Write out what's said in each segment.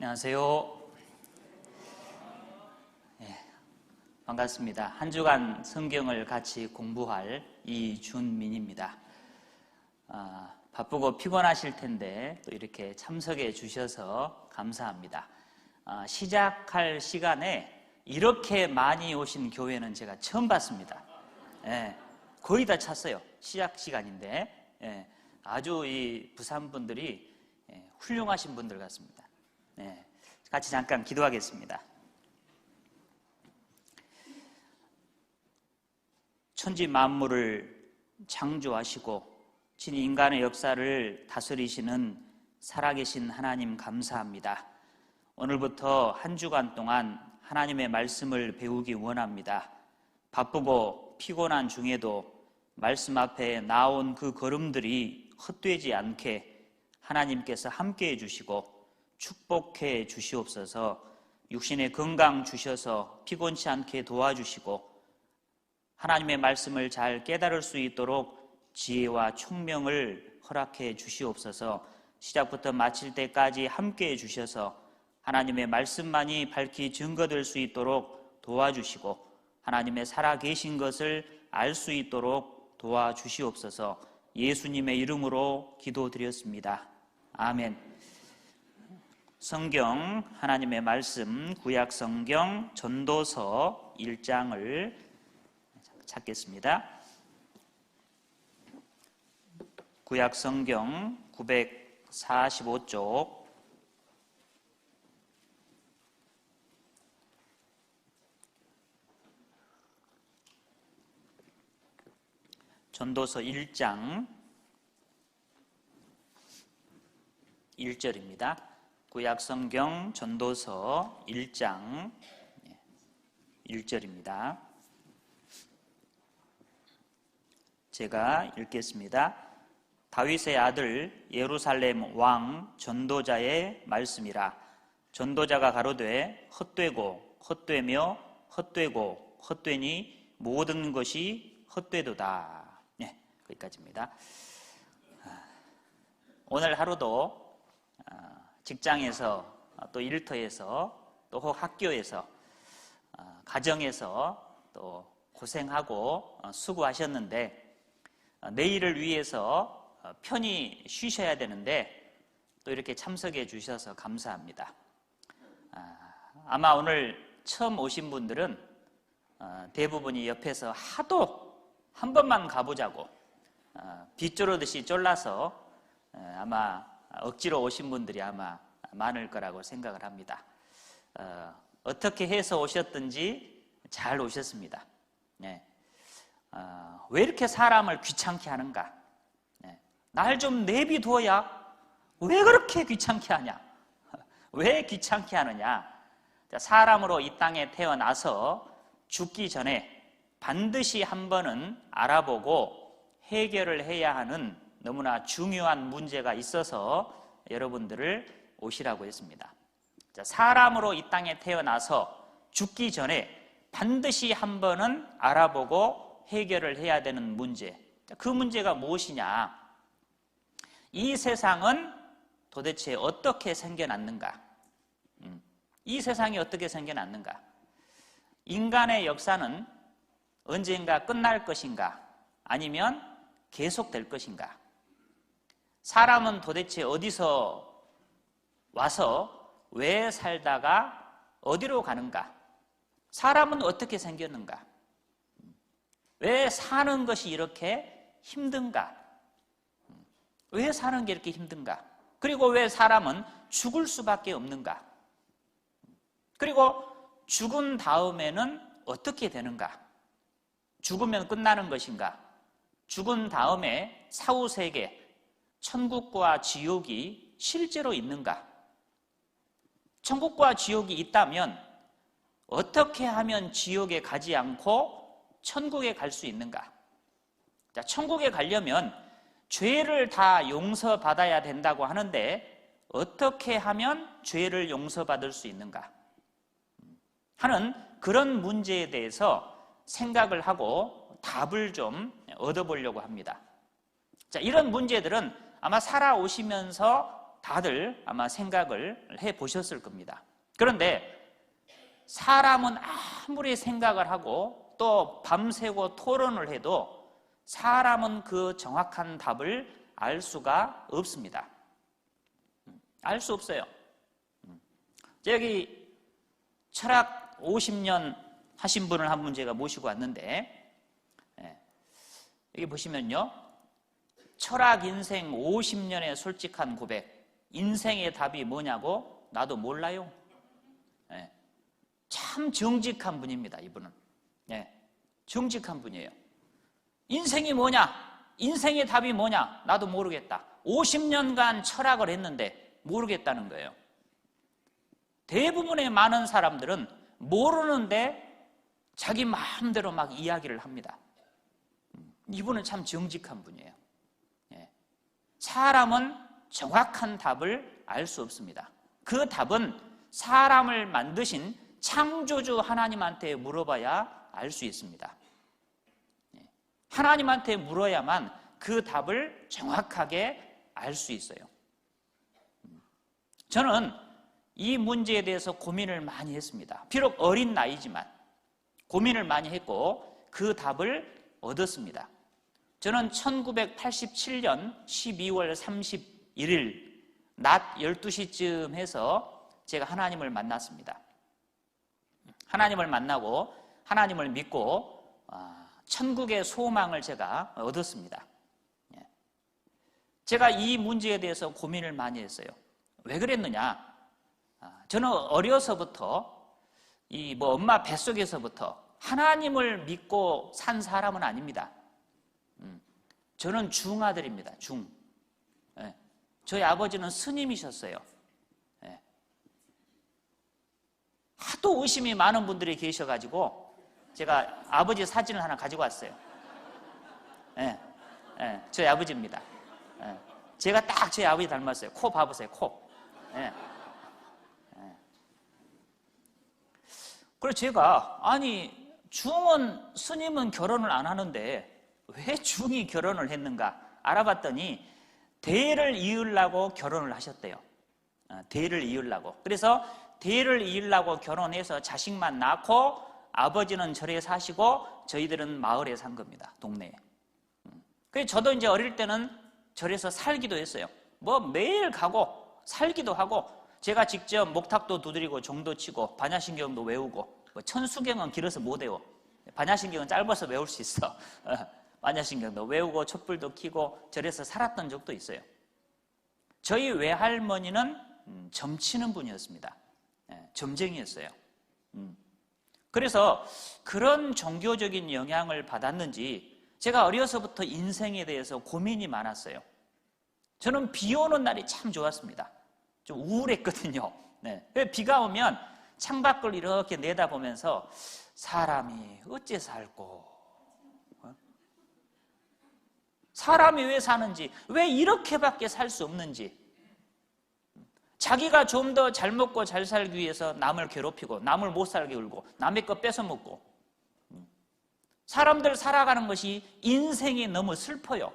안녕하세요. 반갑습니다. 한 주간 성경을 같이 공부할 이준민입니다. 바쁘고 피곤하실 텐데 또 이렇게 참석해 주셔서 감사합니다. 시작할 시간에 이렇게 많이 오신 교회는 제가 처음 봤습니다. 거의 다 찼어요. 시작 시간인데 아주 이 부산 분들이 훌륭하신 분들 같습니다. 같이 잠깐 기도하겠습니다. 천지 만물을 창조하시고 친히 인간의 역사를 다스리시는 살아계신 하나님 감사합니다. 오늘부터 한 주간 동안 하나님의 말씀을 배우기 원합니다. 바쁘고 피곤한 중에도 말씀 앞에 나온 그 걸음들이 헛되지 않게 하나님께서 함께해 주시고 축복해 주시옵소서. 육신의 건강 주셔서 피곤치 않게 도와주시고 하나님의 말씀을 잘 깨달을 수 있도록 지혜와 총명을 허락해 주시옵소서. 시작부터 마칠 때까지 함께해 주셔서 하나님의 말씀만이 밝히 증거될 수 있도록 도와주시고 하나님의 살아계신 것을 알 수 있도록 도와주시옵소서. 예수님의 이름으로 기도드렸습니다. 아멘. 성경 하나님의 말씀 구약 성경 전도서 1장을 찾겠습니다. 구약 성경 945쪽 전도서 1장 1절입니다. 구약 성경 전도서 1장 1절입니다. 제가 읽겠습니다. 다윗의 아들 예루살렘 왕 전도자의 말씀이라. 전도자가 가로되 헛되고 헛되며 헛되고 헛되니 모든 것이 헛되도다. 거기까지입니다. 오늘 하루도 직장에서 또 일터에서 또 혹 학교에서 가정에서 또 고생하고 수고하셨는데 내일을 위해서 편히 쉬셔야 되는데 또 이렇게 참석해 주셔서 감사합니다. 아마 오늘 처음 오신 분들은 대부분이 옆에서 하도 한 번만 가보자고 빗조르듯이 쫄라서 아마 억지로 오신 분들이 아마 많을 거라고 생각을 합니다. 어떻게 해서 오셨든지 잘 오셨습니다. 왜 이렇게 사람을 귀찮게 하는가? 날 좀 내비둬야 왜 그렇게 귀찮게 하냐? 왜 귀찮게 하느냐? 사람으로 이 땅에 태어나서 죽기 전에 반드시 한 번은 알아보고 해결을 해야 하는 너무나 중요한 문제가 있어서 여러분들을 오시라고 했습니다. 사람으로 이 땅에 태어나서 죽기 전에 반드시 한 번은 알아보고 해결을 해야 되는 문제. 그 문제가 무엇이냐? 이 세상은 도대체 어떻게 생겨났는가? 이 세상이 어떻게 생겨났는가? 인간의 역사는 언젠가 끝날 것인가? 아니면 계속될 것인가? 사람은 도대체 어디서 와서 왜 살다가 어디로 가는가? 사람은 어떻게 생겼는가? 왜 사는 것이 이렇게 힘든가? 왜 사는 게 이렇게 힘든가? 그리고 왜 사람은 죽을 수밖에 없는가? 그리고 죽은 다음에는 어떻게 되는가? 죽으면 끝나는 것인가? 죽은 다음에 사후세계, 천국과 지옥이 실제로 있는가? 천국과 지옥이 있다면 어떻게 하면 지옥에 가지 않고 천국에 갈 수 있는가? 자, 천국에 가려면 죄를 다 용서받아야 된다고 하는데 어떻게 하면 죄를 용서받을 수 있는가? 하는 그런 문제에 대해서 생각을 하고 답을 좀 얻어보려고 합니다. 자, 이런 문제들은 아마 살아오시면서 다들 아마 생각을 해 보셨을 겁니다. 그런데 사람은 아무리 생각을 하고 또 밤새고 토론을 해도 사람은 그 정확한 답을 알 수가 없습니다. 알 수 없어요. 여기 철학 50년 하신 분을 한 분 제가 모시고 왔는데, 여기 보시면요, 철학 인생 50년의 솔직한 고백, 인생의 답이 뭐냐고 나도 몰라요. 참 정직한 분입니다. 이분은 정직한 분이에요. 인생이 뭐냐, 인생의 답이 뭐냐, 나도 모르겠다. 50년간 철학을 했는데 모르겠다는 거예요. 대부분의 많은 사람들은 모르는데 자기 마음대로 막 이야기를 합니다. 이분은 참 정직한 분이에요. 사람은 정확한 답을 알 수 없습니다. 그 답은 사람을 만드신 창조주 하나님한테 물어봐야 알 수 있습니다. 하나님한테 물어야만 그 답을 정확하게 알 수 있어요. 저는 이 문제에 대해서 고민을 많이 했습니다. 비록 어린 나이지만 고민을 많이 했고 그 답을 얻었습니다. 저는 1987년 12월 31일 낮 12시쯤 해서 제가 하나님을 만났습니다. 하나님을 만나고 하나님을 믿고 천국의 소망을 제가 얻었습니다. 제가 이 문제에 대해서 고민을 많이 했어요. 왜 그랬느냐? 저는 어려서부터 엄마 뱃속에서부터 하나님을 믿고 산 사람은 아닙니다. 저는 중아들입니다. 저희 아버지는 스님이셨어요. 하도 의심이 많은 분들이 계셔가지고 제가 아버지 사진을 하나 가지고 왔어요. 저희 아버지입니다. 제가 딱 저희 아버지 닮았어요. 코 봐보세요. 코. 그래서 제가 아니 중은 스님은 결혼을 안 하는데 왜 중이 결혼을 했는가 알아봤더니 대를 이으려고 결혼을 하셨대요. 대를 이으려고. 그래서 대를 이으려고 결혼해서 자식만 낳고 아버지는 절에 사시고 저희들은 마을에 산 겁니다. 동네에. 그래서 저도 이제 어릴 때는 절에서 살기도 했어요. 매일 가고 살기도 하고 제가 직접 목탁도 두드리고 종도 치고 반야신경도 외우고 천수경은 길어서 못 외워. 반야신경은 짧아서 외울 수 있어. 반야신경도 외우고 촛불도 켜고 절에서 살았던 적도 있어요. 저희 외할머니는 점치는 분이었습니다. 점쟁이였어요. 그래서 그런 종교적인 영향을 받았는지 제가 어려서부터 인생에 대해서 고민이 많았어요. 저는 비 오는 날이 참 좋았습니다. 좀 우울했거든요. 비가 오면 창밖을 이렇게 내다보면서 사람이 어째 살고 사람이 왜 사는지, 왜 이렇게밖에 살 수 없는지, 자기가 좀 더 잘 먹고 잘 살기 위해서 남을 괴롭히고 남을 못 살게 울고 남의 거 뺏어 먹고 사람들 살아가는 것이 인생이 너무 슬퍼요.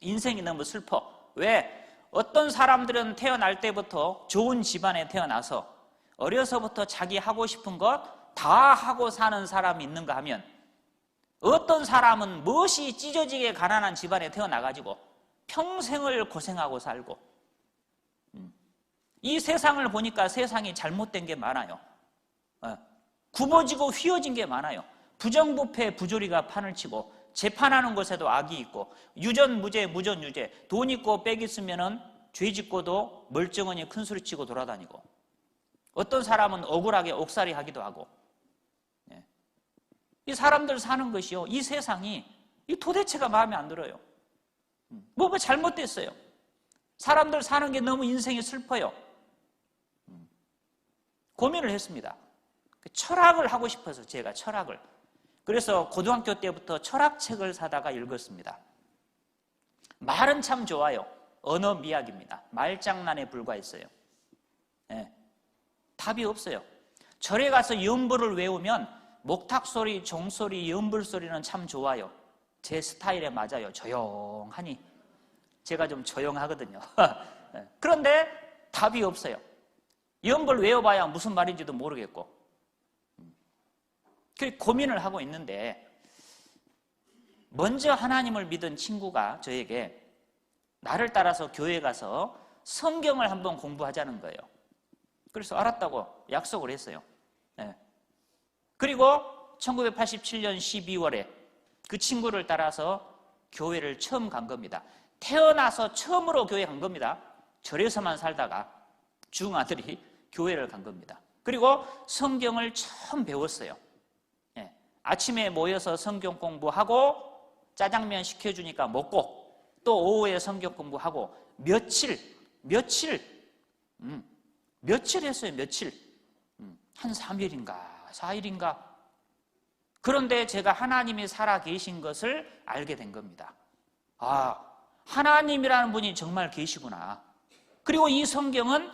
인생이 너무 슬퍼. 왜? 어떤 사람들은 태어날 때부터 좋은 집안에 태어나서 어려서부터 자기 하고 싶은 것 다 하고 사는 사람이 있는가 하면 어떤 사람은 무엇이 찢어지게 가난한 집안에 태어나가지고 평생을 고생하고 살고 이 세상을 보니까 세상이 잘못된 게 많아요. 굽어지고 휘어진 게 많아요. 부정부패 부조리가 판을 치고 재판하는 곳에도 악이 있고 유전무죄 무전유죄 돈 있고 빽 있으면은 죄 짓고도 멀쩡하니 큰소리 치고 돌아다니고 어떤 사람은 억울하게 옥살이 하기도 하고 이 사람들 사는 것이요 이 세상이 이 도대체가 마음에 안 들어요. 뭐가 잘못됐어요. 사람들 사는 게 너무 인생이 슬퍼요. 고민을 했습니다. 철학을 하고 싶어서 제가 철학을 그래서 고등학교 때부터 철학책을 사다가 읽었습니다. 말은 참 좋아요. 언어 미학입니다. 말장난에 불과했어요. 답이 없어요. 절에 가서 연불을 외우면 목탁소리, 종소리, 연불소리는 참 좋아요. 제 스타일에 맞아요. 조용하니. 제가 좀 조용하거든요. 그런데 답이 없어요. 이런 외워봐야 무슨 말인지도 모르겠고. 그 고민을 하고 있는데 먼저 하나님을 믿은 친구가 저에게 나를 따라서 교회에 가서 성경을 한번 공부하자는 거예요. 그래서 알았다고 약속을 했어요. 그리고 1987년 12월에 그 친구를 따라서 교회를 처음 간 겁니다. 태어나서 처음으로 교회 간 겁니다. 절에서만 살다가 중아들이 교회를 간 겁니다. 그리고 성경을 처음 배웠어요. 아침에 모여서 성경 공부하고 짜장면 시켜주니까 먹고 또 오후에 성경 공부하고 며칠 했어요. 며칠. 한 3일인가 4일인가. 그런데 제가 하나님이 살아 계신 것을 알게 된 겁니다. 아, 하나님이라는 분이 정말 계시구나. 그리고 이 성경은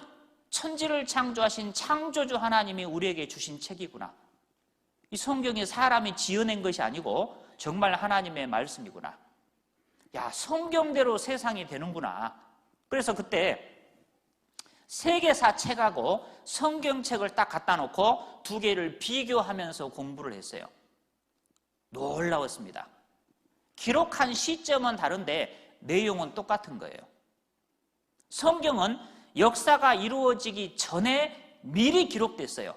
천지를 창조하신 창조주 하나님이 우리에게 주신 책이구나. 이 성경이 사람이 지어낸 것이 아니고 정말 하나님의 말씀이구나. 야, 성경대로 세상이 되는구나. 그래서 그때 세계사 책하고 성경책을 딱 갖다 놓고 두 개를 비교하면서 공부를 했어요. 놀라웠습니다. 기록한 시점은 다른데 내용은 똑같은 거예요. 성경은 역사가 이루어지기 전에 미리 기록됐어요.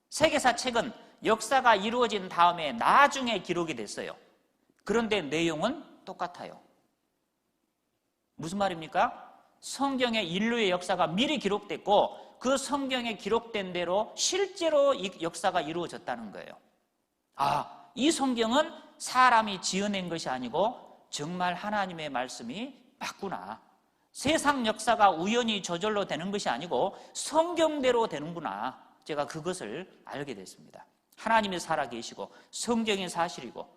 세계사 책은 역사가 이루어진 다음에 나중에 기록이 됐어요. 그런데 내용은 똑같아요. 무슨 말입니까? 성경의 인류의 역사가 미리 기록됐고 그 성경에 기록된 대로 실제로 이 역사가 이루어졌다는 거예요. 아, 이 성경은 사람이 지어낸 것이 아니고 정말 하나님의 말씀이 맞구나. 세상 역사가 우연히 저절로 되는 것이 아니고 성경대로 되는구나. 제가 그것을 알게 됐습니다. 하나님이 살아계시고 성경이 사실이고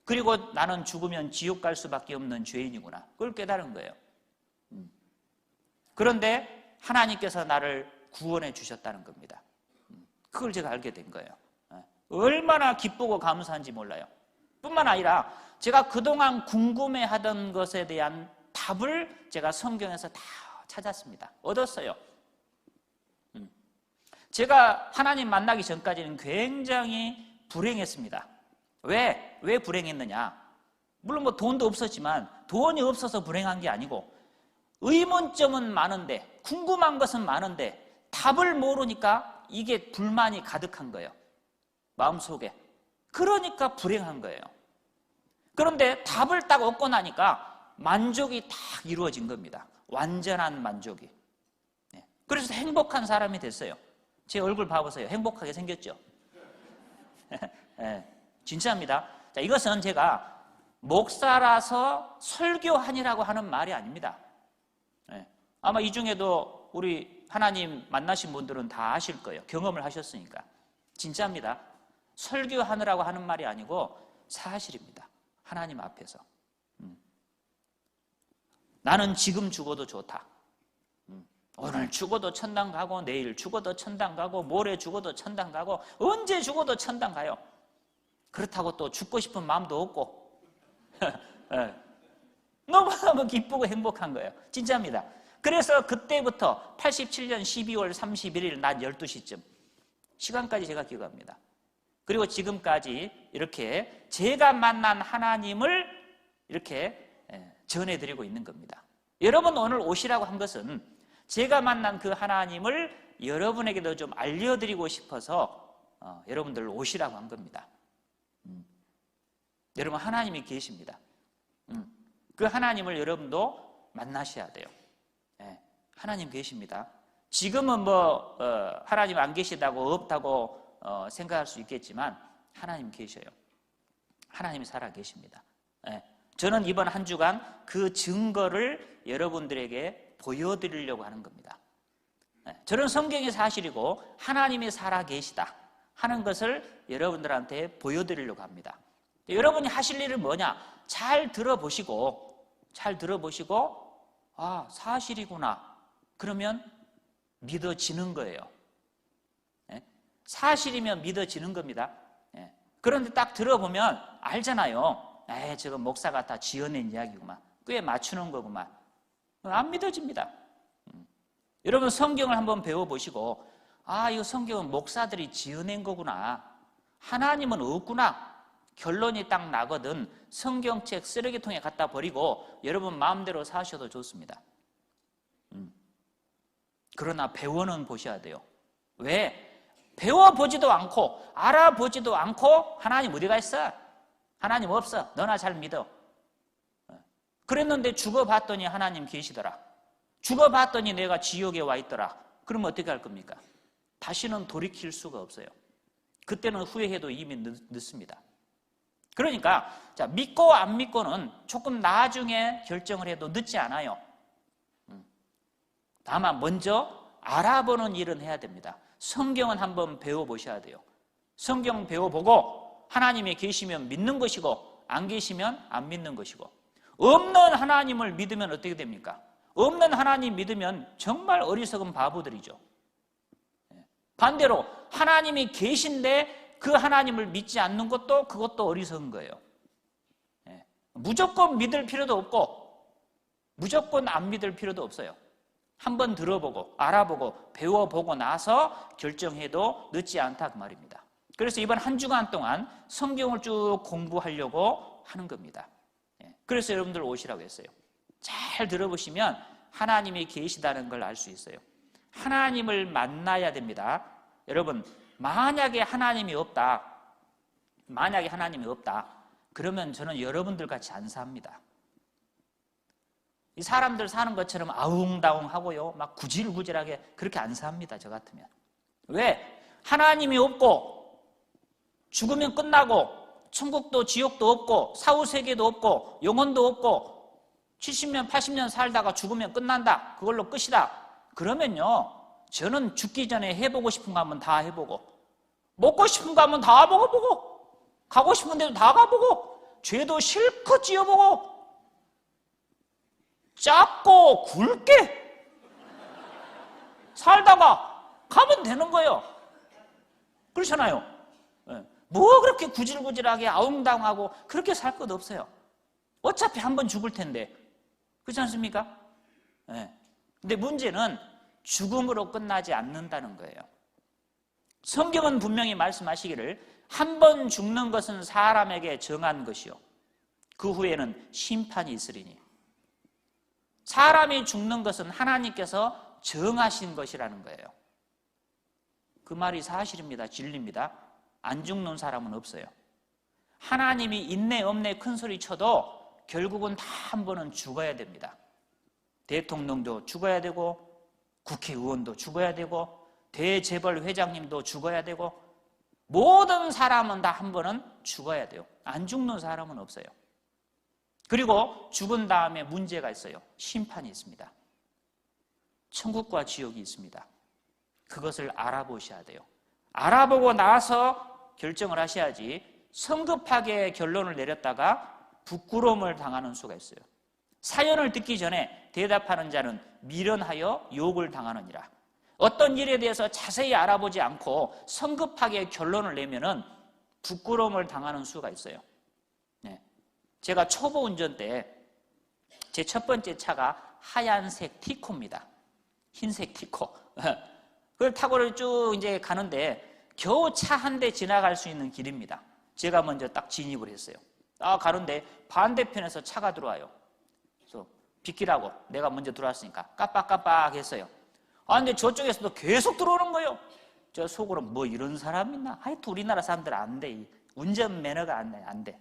그리고 나는 죽으면 지옥 갈 수밖에 없는 죄인이구나. 그걸 깨달은 거예요. 그런데 하나님께서 나를 구원해 주셨다는 겁니다. 그걸 제가 알게 된 거예요. 얼마나 기쁘고 감사한지 몰라요. 뿐만 아니라 제가 그동안 궁금해하던 것에 대한 답을 제가 성경에서 다 찾았습니다. 얻었어요. 제가 하나님 만나기 전까지는 굉장히 불행했습니다. 왜 불행했느냐? 물론 뭐 돈도 없었지만 돈이 없어서 불행한 게 아니고 의문점은 많은데 궁금한 것은 많은데 답을 모르니까 이게 불만이 가득한 거예요. 마음속에. 그러니까 불행한 거예요. 그런데 답을 딱 얻고 나니까 만족이 딱 이루어진 겁니다. 완전한 만족이. 그래서 행복한 사람이 됐어요. 제 얼굴 봐보세요. 행복하게 생겼죠? 진짜입니다. 자, 이것은 제가 목사라서 설교하니라고 하는 말이 아닙니다. 아마 이 중에도 우리 하나님 만나신 분들은 다 아실 거예요. 경험을 하셨으니까. 진짜입니다. 설교하느라고 하는 말이 아니고 사실입니다. 하나님 앞에서. 나는 지금 죽어도 좋다. 오늘 죽어도 천당 가고 내일 죽어도 천당 가고 모레 죽어도 천당 가고 언제 죽어도 천당 가요. 그렇다고 또 죽고 싶은 마음도 없고 너무너무 기쁘고 행복한 거예요. 진짜입니다. 그래서 그때부터 87년 12월 31일 낮 12시쯤 시간까지 제가 기억합니다. 그리고 지금까지 이렇게 제가 만난 하나님을 이렇게 전해드리고 있는 겁니다. 여러분 오늘 오시라고 한 것은 제가 만난 그 하나님을 여러분에게도 좀 알려드리고 싶어서 여러분들 오시라고 한 겁니다. 여러분 하나님이 계십니다. 그 하나님을 여러분도 만나셔야 돼요. 하나님 계십니다. 지금은 하나님 안 계시다고 없다고 생각할 수 있겠지만 하나님 계셔요. 하나님이 살아 계십니다. 저는 이번 한 주간 그 증거를 여러분들에게 보여드리려고 하는 겁니다. 저는 성경이 사실이고 하나님이 살아 계시다 하는 것을 여러분들한테 보여드리려고 합니다. 여러분이 하실 일은 뭐냐? 잘 들어보시고 아, 사실이구나. 그러면 믿어지는 거예요. 사실이면 믿어지는 겁니다. 그런데 딱 들어보면 알잖아요. 저거 목사가 다 지어낸 이야기구만. 꽤 맞추는 거구만. 안 믿어집니다. 여러분 성경을 한번 배워보시고 이거 성경은 목사들이 지어낸 거구나. 하나님은 없구나. 결론이 딱 나거든 성경책 쓰레기통에 갖다 버리고 여러분 마음대로 사셔도 좋습니다. 그러나 배워는 보셔야 돼요. 왜? 배워보지도 않고 알아보지도 않고 하나님 어디가 있어? 하나님 없어. 너나 잘 믿어. 그랬는데 죽어봤더니 하나님 계시더라. 죽어봤더니 내가 지옥에 와 있더라. 그러면 어떻게 할 겁니까? 다시는 돌이킬 수가 없어요. 그때는 후회해도 이미 늦습니다. 그러니까 믿고 안 믿고는 조금 나중에 결정을 해도 늦지 않아요. 다만 먼저 알아보는 일은 해야 됩니다. 성경은 한번 배워보셔야 돼요. 성경 배워보고 하나님이 계시면 믿는 것이고 안 계시면 안 믿는 것이고 없는 하나님을 믿으면 어떻게 됩니까? 없는 하나님 믿으면 정말 어리석은 바보들이죠. 반대로 하나님이 계신데 그 하나님을 믿지 않는 것도 그것도 어리석은 거예요. 무조건 믿을 필요도 없고 무조건 안 믿을 필요도 없어요. 한번 들어보고 알아보고 배워보고 나서 결정해도 늦지 않다 그 말입니다. 그래서 이번 한 주간 동안 성경을 쭉 공부하려고 하는 겁니다. 그래서 여러분들 오시라고 했어요. 잘 들어보시면 하나님이 계시다는 걸 알 수 있어요. 하나님을 만나야 됩니다. 여러분 만약에 하나님이 없다 그러면 저는 여러분들 같이 안 삽니다. 이 사람들 사는 것처럼 아웅다웅하고요 막 구질구질하게 그렇게 안 삽니다. 저 같으면. 왜? 하나님이 없고 죽으면 끝나고 천국도 지옥도 없고 사후세계도 없고 영혼도 없고 70년 80년 살다가 죽으면 끝난다. 그걸로 끝이다. 그러면요 저는 죽기 전에 해보고 싶은 거 하면 다 해보고 먹고 싶은 거 하면 다 먹어보고 가고 싶은 데도 다 가보고 죄도 실컷 지어보고 작고 굵게 살다가 가면 되는 거예요. 그렇잖아요. 뭐 그렇게 구질구질하게 아웅다웅하고 그렇게 살 것 없어요. 어차피 한 번 죽을 텐데. 그렇지 않습니까? 근데 문제는 죽음으로 끝나지 않는다는 거예요. 성경은 분명히 말씀하시기를 한 번 죽는 것은 사람에게 정한 것이요 그 후에는 심판이 있으리니 사람이 죽는 것은 하나님께서 정하신 것이라는 거예요. 그 말이 사실입니다. 진리입니다. 안 죽는 사람은 없어요. 하나님이 있네 없네 큰 소리 쳐도 결국은 다 한 번은 죽어야 됩니다. 대통령도 죽어야 되고 국회의원도 죽어야 되고 대재벌 회장님도 죽어야 되고 모든 사람은 다 한 번은 죽어야 돼요. 안 죽는 사람은 없어요. 그리고 죽은 다음에 문제가 있어요. 심판이 있습니다. 천국과 지옥이 있습니다. 그것을 알아보셔야 돼요. 알아보고 나서 결정을 하셔야지 성급하게 결론을 내렸다가 부끄러움을 당하는 수가 있어요. 사연을 듣기 전에 대답하는 자는 미련하여 욕을 당하느니라. 어떤 일에 대해서 자세히 알아보지 않고 성급하게 결론을 내면은 부끄러움을 당하는 수가 있어요. 제가 초보 운전 때 제 첫 번째 차가 하얀색 티코입니다. 흰색 티코. 그걸 타고 쭉 이제 가는데 겨우 차 한 대 지나갈 수 있는 길입니다. 제가 먼저 딱 진입을 했어요. 가는데 반대편에서 차가 들어와요. 그래서 비키라고 내가 먼저 들어왔으니까 깜빡깜빡 했어요. 근데 저쪽에서도 계속 들어오는 거예요. 저 속으로 뭐 이런 사람 있나? 하여튼 우리나라 사람들 안 돼. 운전 매너가 안 돼.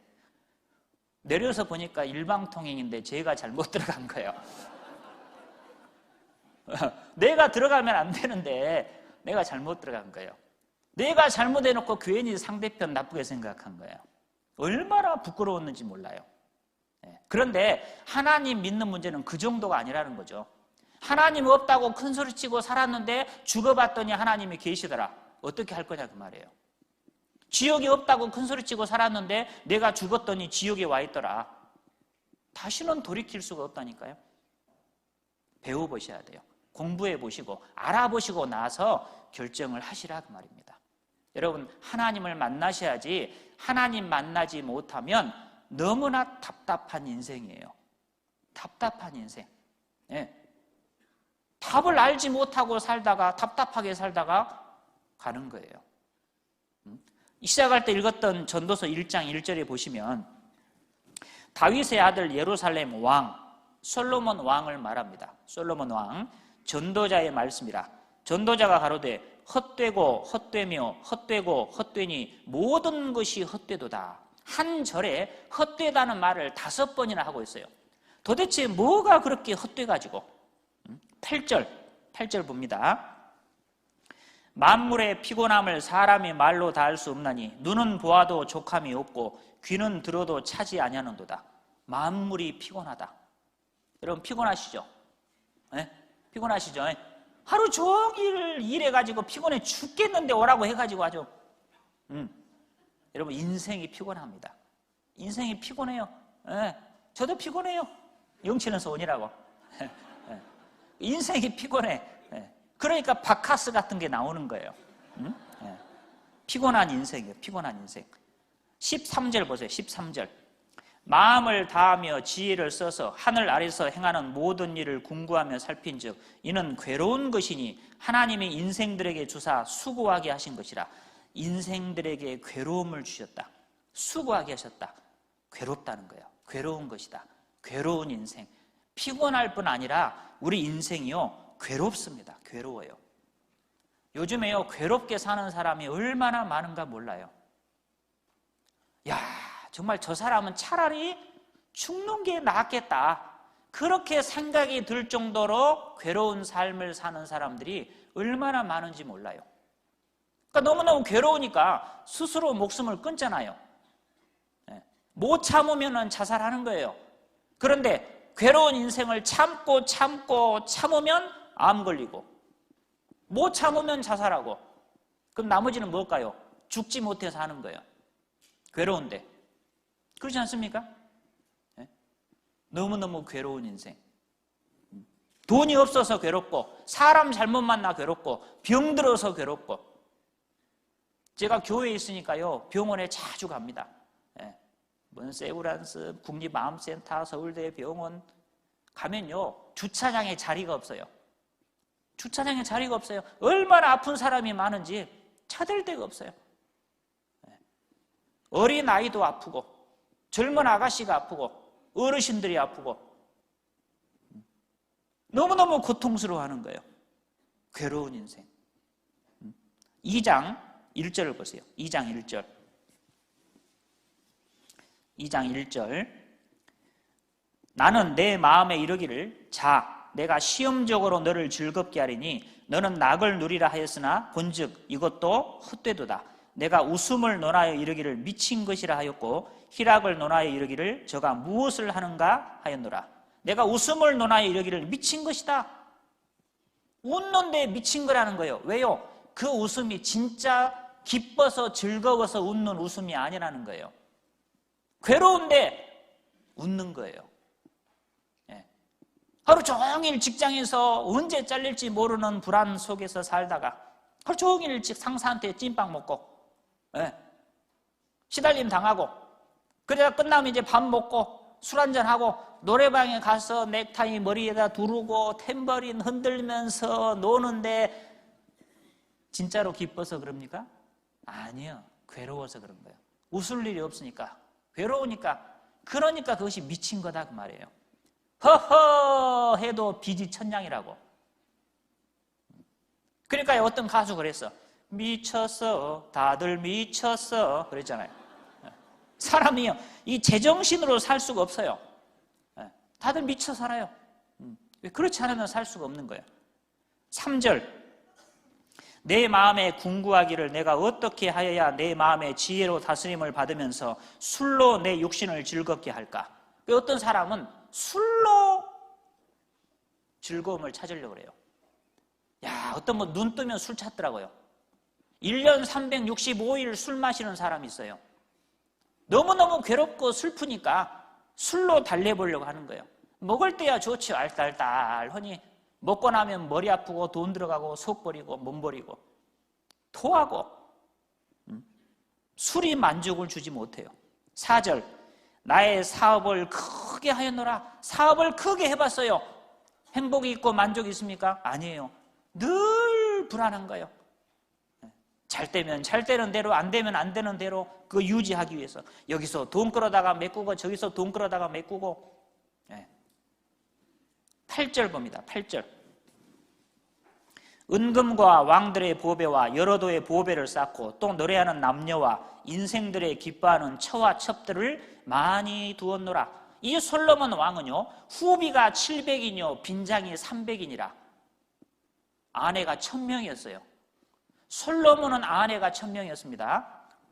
내려서 보니까 일방통행인데 제가 잘못 들어간 거예요. 내가 들어가면 안 되는데 내가 잘못 들어간 거예요. 내가 잘못해놓고 괜히 상대편 나쁘게 생각한 거예요. 얼마나 부끄러웠는지 몰라요. 그런데 하나님 믿는 문제는 그 정도가 아니라는 거죠. 하나님 없다고 큰 소리치고 살았는데 죽어봤더니 하나님이 계시더라. 어떻게 할 거냐 그 말이에요. 지옥이 없다고 큰 소리치고 살았는데 내가 죽었더니 지옥에 와 있더라. 다시는 돌이킬 수가 없다니까요. 배워보셔야 돼요. 공부해 보시고 알아보시고 나서 결정을 하시라 그 말입니다. 여러분 하나님을 만나셔야지 하나님 만나지 못하면 너무나 답답한 인생이에요. 답답한 인생. 예. 답을 알지 못하고 살다가 답답하게 살다가 가는 거예요. 시작할 때 읽었던 전도서 1장 1절에 보시면 다윗의 아들 예루살렘 왕 솔로몬 왕을 말합니다. 솔로몬 왕 전도자의 말씀이라. 전도자가 가로되 헛되고 헛되며 헛되고 헛되니 모든 것이 헛되도다. 한 절에 헛되다는 말을 5번이나 하고 있어요. 도대체 뭐가 그렇게 헛되가지고? 8절 봅니다. 만물의 피곤함을 사람이 말로 다할 수 없나니 눈은 보아도 족함이 없고 귀는 들어도 차지 아니하는도다. 만물이 피곤하다. 여러분 피곤하시죠? 네? 피곤하시죠? 하루 종일 일해가지고 피곤해 죽겠는데 오라고 해가지고 아주 여러분 인생이 피곤합니다. 인생이 피곤해요. 네. 저도 피곤해요. 영치는 소원이라고. 인생이 피곤해. 그러니까 바카스 같은 게 나오는 거예요. 피곤한 인생이에요. 피곤한 인생. 13절 보세요. 13절. 마음을 다하며 지혜를 써서 하늘 아래서 행하는 모든 일을 궁구하며 살핀즉 이는 괴로운 것이니 하나님이 인생들에게 주사 수고하게 하신 것이라. 인생들에게 괴로움을 주셨다. 수고하게 하셨다. 괴롭다는 거예요. 괴로운 것이다. 괴로운 인생. 피곤할 뿐 아니라 우리 인생이요 괴롭습니다. 괴로워요. 요즘에요 괴롭게 사는 사람이 얼마나 많은가 몰라요. 야, 정말 저 사람은 차라리 죽는 게 낫겠다. 그렇게 생각이 들 정도로 괴로운 삶을 사는 사람들이 얼마나 많은지 몰라요. 그러니까 너무너무 괴로우니까 스스로 목숨을 끊잖아요. 못 참으면 자살하는 거예요. 그런데 괴로운 인생을 참으면 암 걸리고 못 참으면 자살하고 그럼 나머지는 뭘까요? 죽지 못해서 하는 거예요. 괴로운데. 그렇지 않습니까? 너무너무 괴로운 인생. 돈이 없어서 괴롭고 사람 잘못 만나 괴롭고 병들어서 괴롭고. 제가 교회에 있으니까요 병원에 자주 갑니다. 먼세우란스 국립암센터 서울대 병원 가면요 주차장에 자리가 없어요. 주차장에 자리가 없어요. 얼마나 아픈 사람이 많은지 찾을 데가 없어요. 어린 아이도 아프고 젊은 아가씨가 아프고 어르신들이 아프고 너무너무 고통스러워하는 거예요. 괴로운 인생. 2장 1절을 보세요. 2장 1절. 2장 1절. 나는 내 마음에 이르기를 자 내가 시험적으로 너를 즐겁게 하리니 너는 낙을 누리라 하였으나 본즉 이것도 헛되도다. 내가 웃음을 논하여 이르기를 미친 것이라 하였고 희락을 논하여 이르기를 저가 무엇을 하는가 하였노라. 내가 웃음을 논하여 이르기를 미친 것이다. 웃는데 미친 거라는 거예요. 왜요? 그 웃음이 진짜 기뻐서 즐거워서 웃는 웃음이 아니라는 거예요. 괴로운데 웃는 거예요. 하루 종일 직장에서 언제 잘릴지 모르는 불안 속에서 살다가 하루 종일 상사한테 찐빵 먹고 시달림 당하고 그러다 끝나면 이제 밥 먹고 술 한잔하고 노래방에 가서 넥타이 머리에다 두르고 탬버린 흔들면서 노는데 진짜로 기뻐서 그럽니까? 아니요. 괴로워서 그런 거예요. 웃을 일이 없으니까 괴로우니까 그러니까 그것이 미친 거다 그 말이에요. 허허 해도 빚이 천냥이라고. 그러니까 어떤 가수 그랬어. 미쳤어 다들 미쳤어 그랬잖아요. 사람이요 이 제정신으로 살 수가 없어요. 다들 미쳐 살아요. 그렇지 않으면 살 수가 없는 거예요. 3절. 내 마음에 궁구하기를 내가 어떻게 하여야 내 마음의 지혜로 다스림을 받으면서 술로 내 육신을 즐겁게 할까. 어떤 사람은 술로 즐거움을 찾으려고 그래요. 야, 어떤 분 눈 뜨면 술 찾더라고요. 1년 365일 술 마시는 사람이 있어요. 너무너무 괴롭고 슬프니까 술로 달래보려고 하는 거예요. 먹을 때야 좋죠. 알딸딸하니 먹고 나면 머리 아프고 돈 들어가고 속 버리고 몸 버리고 토하고 술이 만족을 주지 못해요. 4절. 나의 사업을 크게 하였노라. 사업을 크게 해봤어요. 행복이 있고 만족이 있습니까? 아니에요. 늘 불안한 거예요. 잘 되면 잘 되는 대로, 안 되면 안 되는 대로 그거 유지하기 위해서 여기서 돈 끌어다가 메꾸고 저기서 돈 끌어다가 메꾸고. 8절 봅니다. 8절. 은금과 왕들의 보배와 여러 도의 보배를 쌓고 또 노래하는 남녀와 인생들의 기뻐하는 처와 첩들을 많이 두었노라. 이 솔로몬 왕은요, 후비가 700이뇨 빈장이 300이니라. 아내가 1000명이었어요. 솔로몬은 아내가 1000명이었습니다.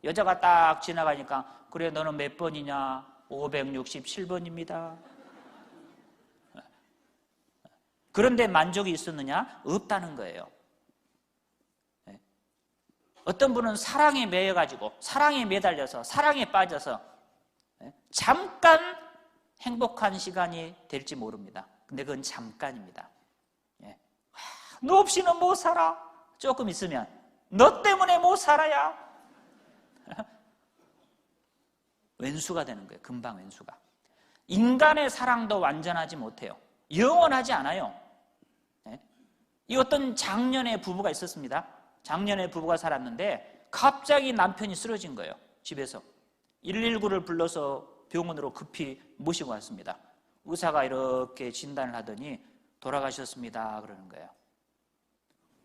여자가 딱 지나가니까 그래 너는 몇 번이냐? 567번입니다. 그런데 만족이 있었느냐? 없다는 거예요. 어떤 분은 사랑에 매여가지고 사랑에 매달려서 사랑에 빠져서 잠깐 행복한 시간이 될지 모릅니다. 근데 그건 잠깐입니다. 너 없이는 못 살아. 조금 있으면 너 때문에 못 살아야 왼수가 되는 거예요. 금방 왼수가. 인간의 사랑도 완전하지 못해요. 영원하지 않아요. 이 어떤 장년의 부부가 있었습니다. 장년의 부부가 살았는데 갑자기 남편이 쓰러진 거예요. 집에서 119를 불러서 병원으로 급히 모시고 왔습니다. 의사가 이렇게 진단을 하더니 돌아가셨습니다 그러는 거예요.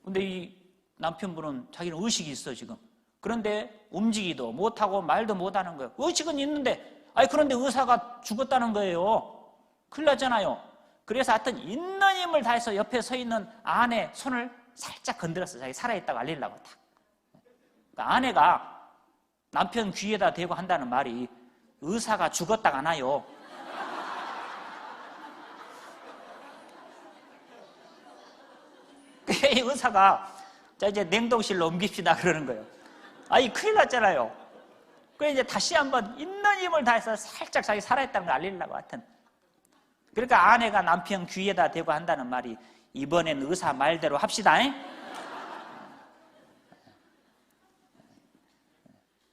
근데 이 남편분은 자기는 의식이 있어 지금. 그런데 움직이도 못하고 말도 못하는 거예요. 의식은 있는데 그런데 의사가 죽었다는 거예요. 큰일 났잖아요. 그래서 하여튼 있는 힘을 다해서 옆에 서 있는 아내 손을 살짝 건드렸어요. 자기 살아있다고 알리려고 딱. 그러니까 아내가 남편 귀에다 대고 한다는 말이 의사가 죽었다가 안 와요. 이 의사가 자 이제 냉동실로 옮깁시다 그러는 거예요. 큰일 났잖아요. 그래서 이제 다시 한번 있는 힘을 다해서 살짝 자기 살아있다는 걸 알리려고 하여튼. 그러니까 아내가 남편 귀에다 대고 한다는 말이 이번엔 의사 말대로 합시다.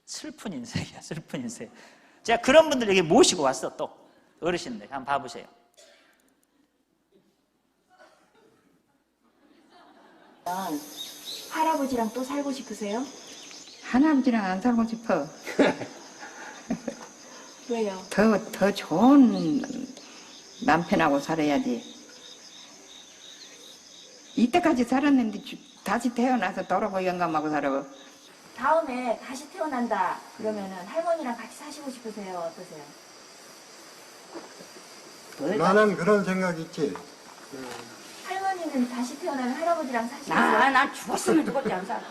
슬픈 인생이야, 슬픈 인생. 제가 그런 분들 여기 모시고 왔어, 또. 어르신들, 한번 봐보세요. 할아버지랑 또 살고 싶으세요? 할아버지랑 안 살고 싶어. 왜요? 더 좋은 남편하고 살아야지. 이때까지 살았는데 다시 태어나서 돌아보 영감하고 살아. 다음에 다시 태어난다 그러면은 할머니랑 같이 사시고 싶으세요? 어떠세요? 나는 그런 생각 있지. 할머니는 다시 태어나면 할아버지랑 사시겠어요? 난 죽었으면 죽었지 안 살.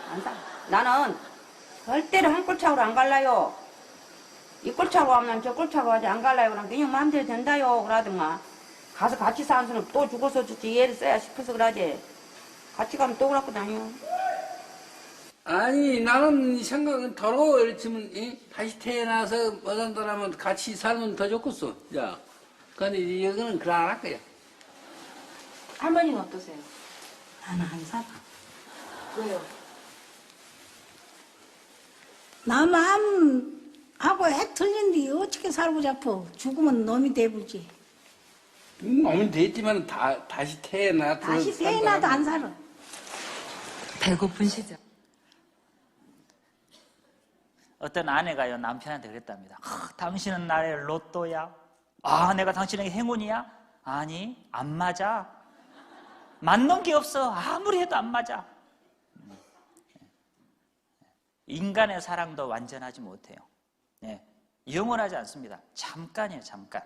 나는 절대로 한 꼴차로 안 갈라요. 이 꼴차로 하면 저 꼴차로 하지 안 갈라요. 그럼 그냥 마음대로 된다요. 그러더만 가서 같이 사는 사람 또 죽어서 죽지 얘를 써야 싶어서 그러지. 같이 가면 또 그러고 다녀. 아니 나는 생각은 더러워. 이랬지만 다시 태어나서 어떤 사람은 같이 살면 더 좋겠어. 야, 근데 이거는 그래 안 할 거야. 할머니는 어떠세요? 나는 안 살아. 왜요? 나 마음하고 해 틀린데 어떻게 살고 잡어. 죽으면 놈이 되부지. 몸은 됐지만 다시 태어나. 다시 태어나도 안 살아. 배고픈 시절. 어떤 아내가요 남편한테 그랬답니다. 당신은 나의 로또야. 내가 당신에게 행운이야? 아니 안 맞아. 맞는 게 없어. 아무리 해도 안 맞아. 인간의 사랑도 완전하지 못해요. 영원하지 않습니다. 잠깐이에요, 잠깐.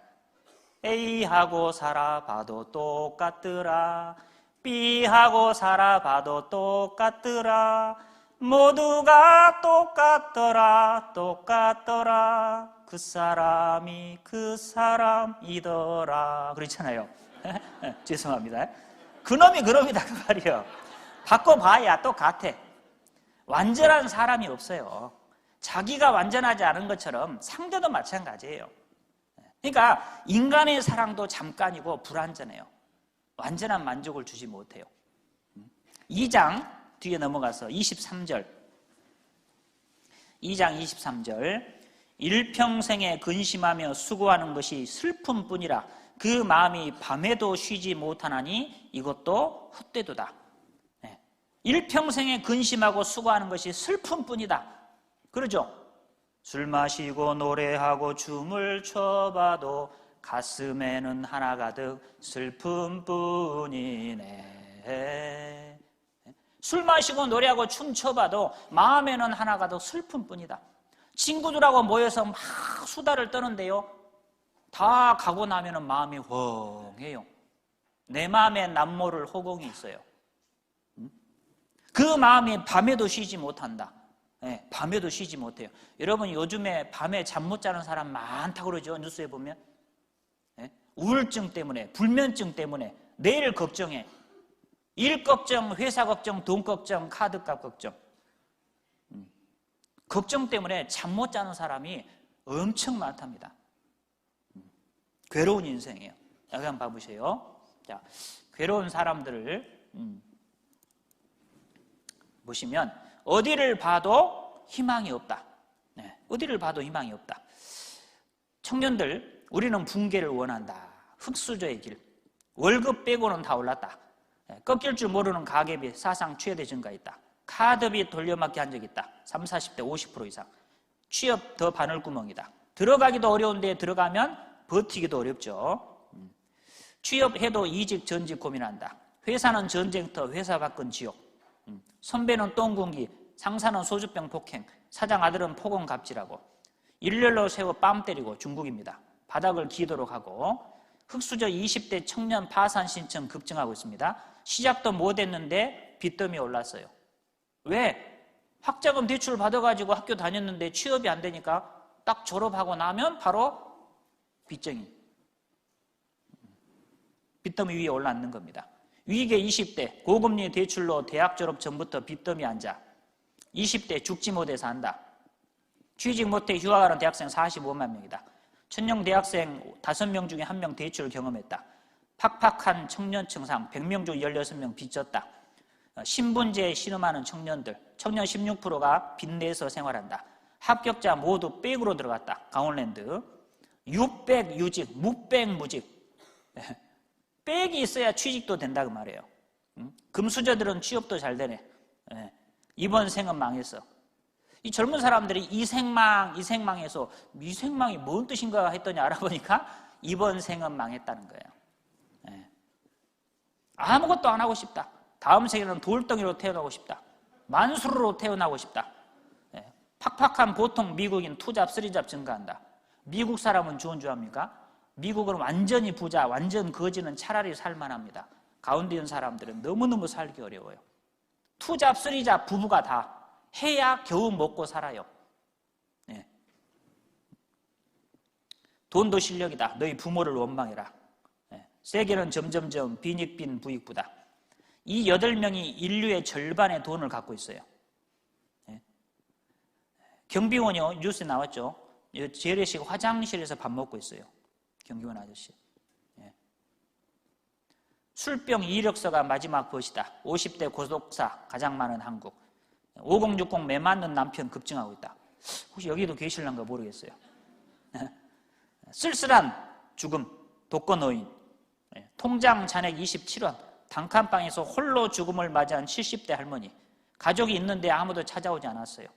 A하고 살아봐도 똑같더라. B하고 살아봐도 똑같더라. 모두가 똑같더라. 그 사람이 그 사람이더라. 그렇잖아요. 죄송합니다. 그놈이 그놈이다 그 말이에요. 바꿔봐야 똑같아. 완전한 사람이 없어요. 자기가 완전하지 않은 것처럼 상대도 마찬가지예요. 그러니까 인간의 사랑도 잠깐이고 불완전해요. 완전한 만족을 주지 못해요. 2장 뒤에 넘어가서 23절. 2장 23절. 일평생에 근심하며 수고하는 것이 슬픔뿐이라 그 마음이 밤에도 쉬지 못하나니 이것도 헛되도다. 일평생에 근심하고 수고하는 것이 슬픔뿐이다. 그러죠? 술 마시고 노래하고 춤을 춰봐도 가슴에는 하나 가득 슬픔뿐이네. 술 마시고 노래하고 춤춰봐도 마음에는 하나 가득 슬픔뿐이다. 친구들하고 모여서 막 수다를 떠는데요, 다 가고 나면은 마음이 휑해요. 내 마음에 남모를 허공이 있어요. 그 마음이 밤에도 쉬지 못한다. 밤에도 쉬지 못해요. 여러분, 요즘에 밤에 잠 못 자는 사람 많다고 그러죠. 뉴스에 보면. 우울증 때문에, 불면증 때문에, 내일 걱정해. 일 걱정, 회사 걱정, 돈 걱정, 카드값 걱정. 걱정 때문에 잠 못 자는 사람이 엄청 많답니다. 괴로운 인생이에요. 여기 한번 봐보세요. 자, 괴로운 사람들을 보시면 어디를 봐도 희망이 없다. 어디를 봐도 희망이 없다. 청년들, 우리는 붕괴를 원한다. 흙수저의 길. 월급 빼고는 다 올랐다. 꺾일 줄 모르는 가계비 사상 최대 증가했다. 카드비 돌려막기 한 적 있다. 30, 40대 50% 이상. 취업 더 바늘구멍이다. 들어가기도 어려운데 들어가면 버티기도 어렵죠. 취업해도 이직 전직 고민한다. 회사는 전쟁터, 회사 밖은 지옥. 선배는 똥군기, 상사는 소주병 폭행, 사장 아들은 폭언 갑질하고, 일렬로 세워 뺨 때리고 중국입니다. 바닥을 기도록 하고, 흙수저 20대 청년 파산 신청 급증하고 있습니다. 시작도 못했는데 빚더미 올랐어요. 왜? 학자금 대출 받아가지고 학교 다녔는데 취업이 안 되니까 딱 졸업하고 나면 바로 빚쟁이. 빚더미 위에 올라앉는 겁니다. 위계 20대 고금리 대출로 대학 졸업 전부터 빚더미 앉아 20대 죽지 못해서 한다. 취직 못해 휴학하는 대학생 45만 명이다. 천령 대학생 5명 중에 1명 대출을 경험했다. 팍팍한 청년층 상 100명 중 16명 빚졌다. 신분제에 신음하는 청년들, 청년 16%가 빚내서 생활한다. 합격자 모두 백으로 들어갔다. 강원랜드 600 유직, 묵백 무직. 백이 있어야 취직도 된다 그 말이에요. 금수저들은 취업도 잘 되네. 이번 생은 망했어. 이 젊은 사람들이 이생망해서 이생망이 뭔 뜻인가 했더니 알아보니까 이번 생은 망했다는 거예요. 아무것도 안 하고 싶다. 다음 생에는 돌덩이로 태어나고 싶다. 만수르로 태어나고 싶다. 팍팍한 보통 미국인 투잡, 쓰리잡 증가한다. 미국 사람은 좋은 줄 압니까? 미국은 완전히 부자, 완전 거지는 차라리 살만합니다. 가운데 있는 사람들은 너무너무 살기 어려워요. 투잡, 쓰리잡 부부가 다 해야 겨우 먹고 살아요. 돈도 실력이다. 너희 부모를 원망해라. 세계는 점점점 빈익빈 부익부다. 이 8명이 인류의 절반의 돈을 갖고 있어요. 경비원이요, 뉴스에 나왔죠. 재래식 화장실에서 밥 먹고 있어요. 경비원 아저씨. 술병 이력서가 마지막 벗이다. 50대 고독사 가장 많은 한국. 5060 매 맞는 남편 급증하고 있다. 혹시 여기도 계실런가 모르겠어요. 쓸쓸한 죽음, 독거노인. 통장 잔액 27원. 단칸방에서 홀로 죽음을 맞이한 70대 할머니. 가족이 있는데 아무도 찾아오지 않았어요.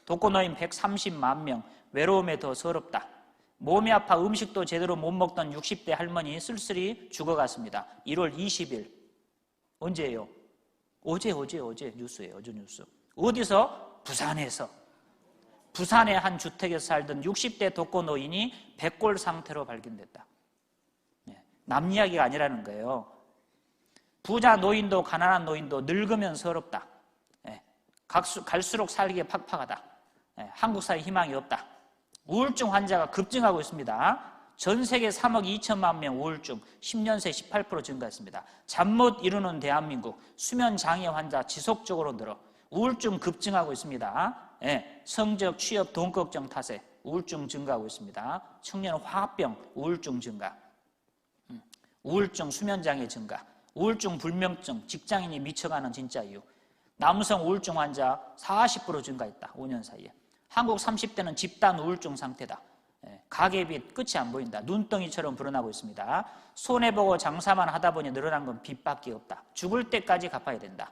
독거노인 130만 명. 외로움에 더 서럽다. 몸이 아파 음식도 제대로 못 먹던 60대 할머니 쓸쓸히 죽어갔습니다. 1월 20일. 언제예요? 어제 뉴스예요. 어제 뉴스. 어디서? 부산에서. 부산의 한 주택에서 살던 60대 독거노인이 백골 상태로 발견됐다. 남 이야기가 아니라는 거예요. 부자 노인도 가난한 노인도 늙으면 서럽다. 갈수록 살기에 팍팍하다. 한국 사회 희망이 없다. 우울증 환자가 급증하고 있습니다. 전 세계 3억 2천만 명 우울증, 10년 새 18% 증가했습니다. 잠 못 이루는 대한민국, 수면 장애 환자 지속적으로 늘어 우울증 급증하고 있습니다. 성적, 취업, 돈 걱정 탓에 우울증 증가하고 있습니다. 청년 화합병, 우울증 증가, 우울증, 수면 장애 증가, 우울증, 불면증, 직장인이 미쳐가는 진짜 이유. 남성 우울증 환자 40% 증가했다. 5년 사이에. 한국 30대는 집단 우울증 상태다. 가계빚 끝이 안 보인다. 눈덩이처럼 불어나고 있습니다. 손해보고 장사만 하다 보니 늘어난 건 빚밖에 없다. 죽을 때까지 갚아야 된다.